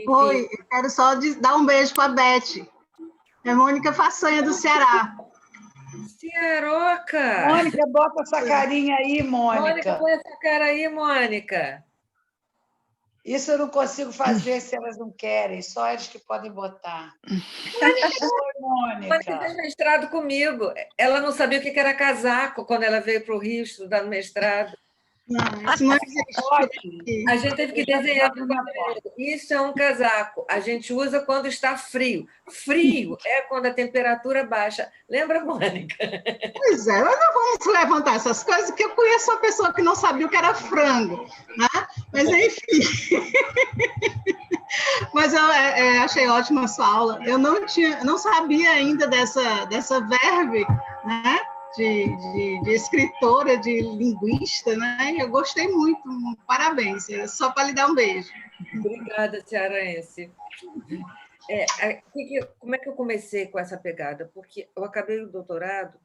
Oi, eu quero só dar um beijo para a Beth. É Mônica Façanha, do Ceará. Cearoca! Mônica, bota essa carinha aí, Mônica. Mônica, põe essa cara aí, Mônica. Isso eu não consigo fazer se elas não querem, só eles que podem botar. Oi, Mônica. Mônica fez mestrado comigo. Ela não sabia o que era casaco quando ela veio para o Rio estudar no mestrado. Não, isso não existe. A gente teve que desenhar para o quadro. Isso é um casaco. A gente usa quando está frio. Frio é quando a temperatura baixa. Lembra, Mônica? Pois é, nós não vamos levantar essas coisas, porque eu conheço uma pessoa que não sabia o que era frango, né? Mas, enfim. Mas eu achei ótima a sua aula. Eu não sabia ainda dessa verve, né? De escritora, de linguista, né? Eu gostei muito, parabéns. Só para lhe dar um beijo. Obrigada, cearense. Como é que eu comecei com essa pegada? Porque eu acabei o doutorado,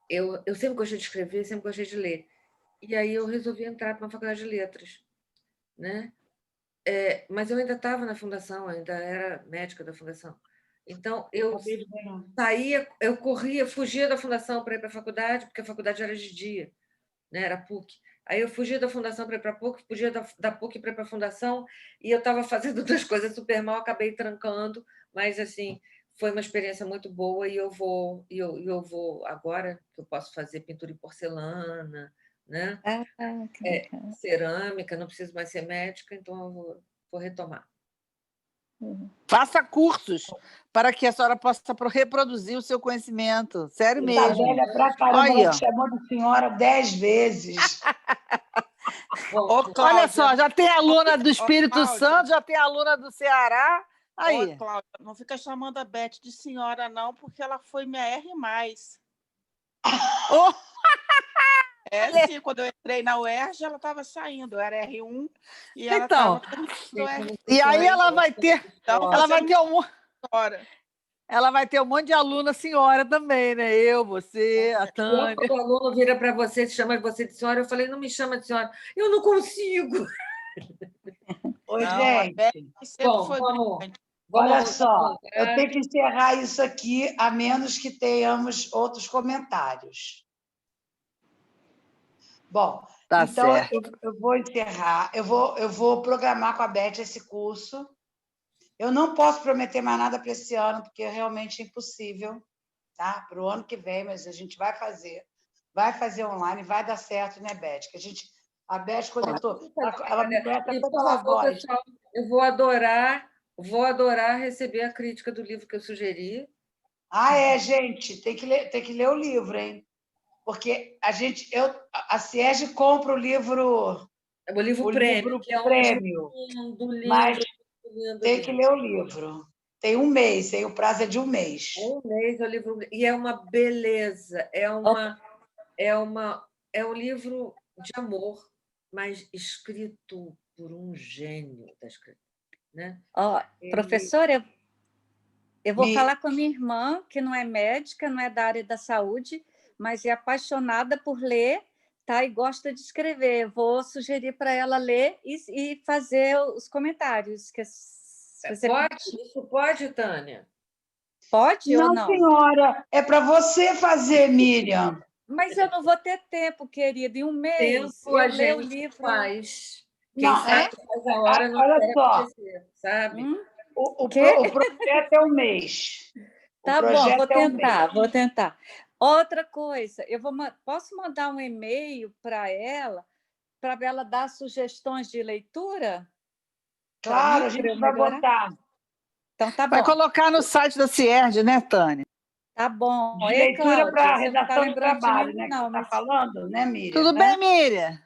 eu sempre gostei de escrever, sempre gostei de ler. E aí eu resolvi entrar para uma faculdade de letras, né? Mas eu ainda estava na fundação, ainda era médica da fundação. Então, eu saía, eu corria, fugia da fundação para ir para a faculdade, porque a faculdade era de dia, né? Era PUC. Aí eu fugia da fundação para ir para a PUC, fugia da PUC para ir para a fundação, e eu estava fazendo duas coisas super mal, acabei trancando, mas assim, foi uma experiência muito boa, e eu vou agora, que eu posso fazer pintura em porcelana, né? Cerâmica, não preciso mais ser médica, então eu vou retomar. Faça cursos para que a senhora possa reproduzir o seu conhecimento. Sério mesmo. Tá velha pra caramba, ela te chamou de senhora 10 vezes. Olha só, já tem aluna do Espírito Santo, já tem aluna do Ceará. Aí. Cláudia, não fica chamando a Beth de senhora, não, porque ela foi minha R+. Sim, quando eu entrei na UERJ, ela estava saindo, eu era R1 e ela estava E aí ela vai ter, ela vai ter um monte de aluna senhora também, né? Eu, você, a Tânia. Quando o aluno vira para você, chama você de senhora, eu falei, não me chama de senhora, eu não consigo. Oi, gente. Vamos. Olha só, eu tenho que encerrar isso aqui, a menos que tenhamos outros comentários. Bom, então eu vou encerrar, eu vou programar com a Beth esse curso. Eu não posso prometer mais nada para esse ano, porque é realmente impossível, tá? Para o ano que vem, mas a gente vai fazer online, vai dar certo, né, Beth? A Beth, quando eu tô, ela me presta toda a voz. Eu vou adorar receber a crítica do livro que eu sugeri. Gente, tem que ler o livro, hein? Porque a Ciege compra o livro prêmio, que é prêmio, mas tem que ler o livro. Tem um mês, o prazo é de um mês. Um mês, o livro, e é uma beleza, é um livro de amor, mas escrito por um gênio da escrita, né? Professora, eu vou falar com a minha irmã, que não é médica, não é da área da saúde, mas é apaixonada por ler, tá? E gosta de escrever. Vou sugerir para ela ler e fazer os comentários. Isso pode, Tânia? Pode ou não? Não, senhora, é para você fazer, Miriam. Mas eu não vou ter tempo, querida. Em um mês, eu leio o livro. Faz. Quem sabe faz a hora, não olha só, sabe? O projeto é um mês. Tá bom, vou tentar. Outra coisa, posso mandar um e-mail para ela dar sugestões de leitura? Claro, a Para eu gente vai melhorar? botar Então, tá Vai bom. colocar no site da Cierj, né, Tânia? Tá bom. de Ei, leitura para Cláudia, você não está redação de lembrando de trabalho, mim, né? Que não, você está mas... falando, né, Miriam? Tudo Né? bem, Miriam?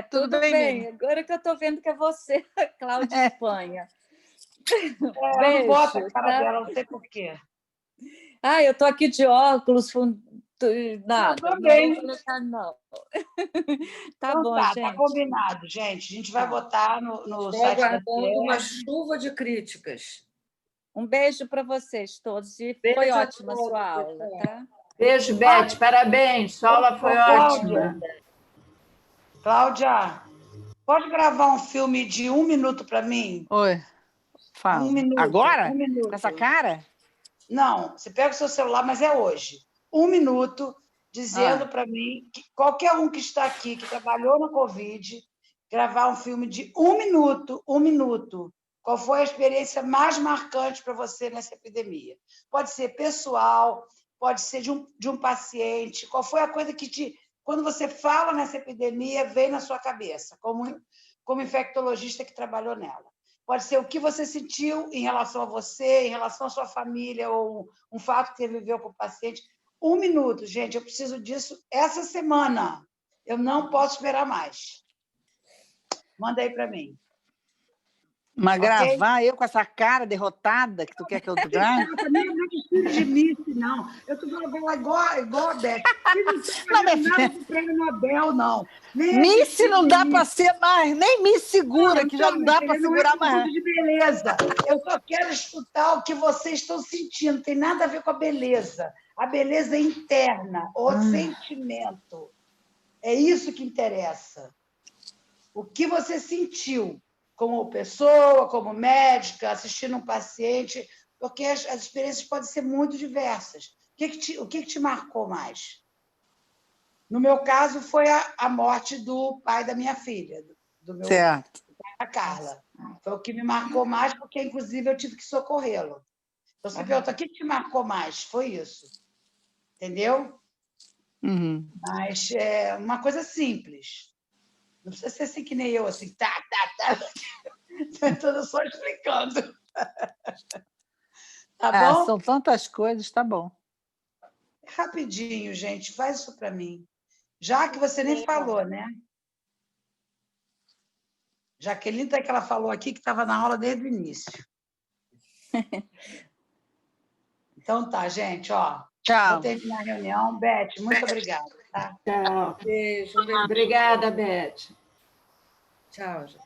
Tudo bem. Miriam? Agora que eu estou vendo que é você, Cláudia Espanha. Ela não bota Beijo, a cara tá? dela, não sei por quê. Eu estou aqui de óculos, nada. Eu também. Não vou colocar, não. Tá Então bom, tá gente. combinado, gente. A gente vai botar no Estou site da aguardando uma Cierj. chuva de críticas. Um beijo para vocês todos. E foi Beijo a ótima a todos, sua aula, pessoal. tá? Beijo, Beth. Parabéns. Sua aula foi ótima. Cláudia, pode gravar um filme de 1 minuto para mim? Oi, fala. 1 minuto. Agora? 1 minuto. Com essa cara? Não, você pega o seu celular, mas é hoje. 1 minuto, dizendo para mim, que qualquer um que está aqui, que trabalhou no Covid, gravar um filme de 1 minuto, 1 minuto. Qual foi a experiência mais marcante para você nessa epidemia? Pode ser pessoal, pode ser de um paciente. Qual foi a coisa que quando você fala nessa epidemia, vem na sua cabeça, como infectologista que trabalhou nela? Pode ser o que você sentiu em relação a você, em relação à sua família, ou um fato que você viveu com o paciente. 1 minuto, gente, eu preciso disso essa semana. Eu não posso esperar mais. Manda aí para mim. Mas Ok? gravar eu com essa cara derrotada que tu quer que eu grave? Eu também não preciso de Miss, não. Eu estou falando igual a Beth. Não, Não tem nada do prêmio Nobel, não. Miss não dá para ser mais, nem Miss segura, que já não dá para segurar não é mais. de beleza. Eu só quero escutar o que vocês estão sentindo. Não tem nada a ver com a beleza. A beleza é interna, o sentimento. É isso que interessa. O que você sentiu como pessoa, como médica, assistindo um paciente, porque as experiências podem ser muito diversas. O que te marcou mais? No meu caso, foi a morte do pai da minha filha, do meu Certo. a Carla. Foi o que me marcou mais, porque, inclusive, eu tive que socorrê-lo. Então, você pergunta, o que te marcou mais? Foi isso. Entendeu? Uhum. Mas é uma coisa simples. Não precisa ser assim que nem eu, assim, tá. Estou só explicando. Tá bom? São tantas coisas, tá bom. Rapidinho, gente, faz isso para mim. Já que você nem falou, né? Jaqueline, que ela falou aqui que estava na aula desde o início. Então tá, gente, ó. Tchau. Vou terminar a reunião. Beth, muito obrigada. Tá? Tchau. Beijo. Obrigada, Beth. Tchau, gente.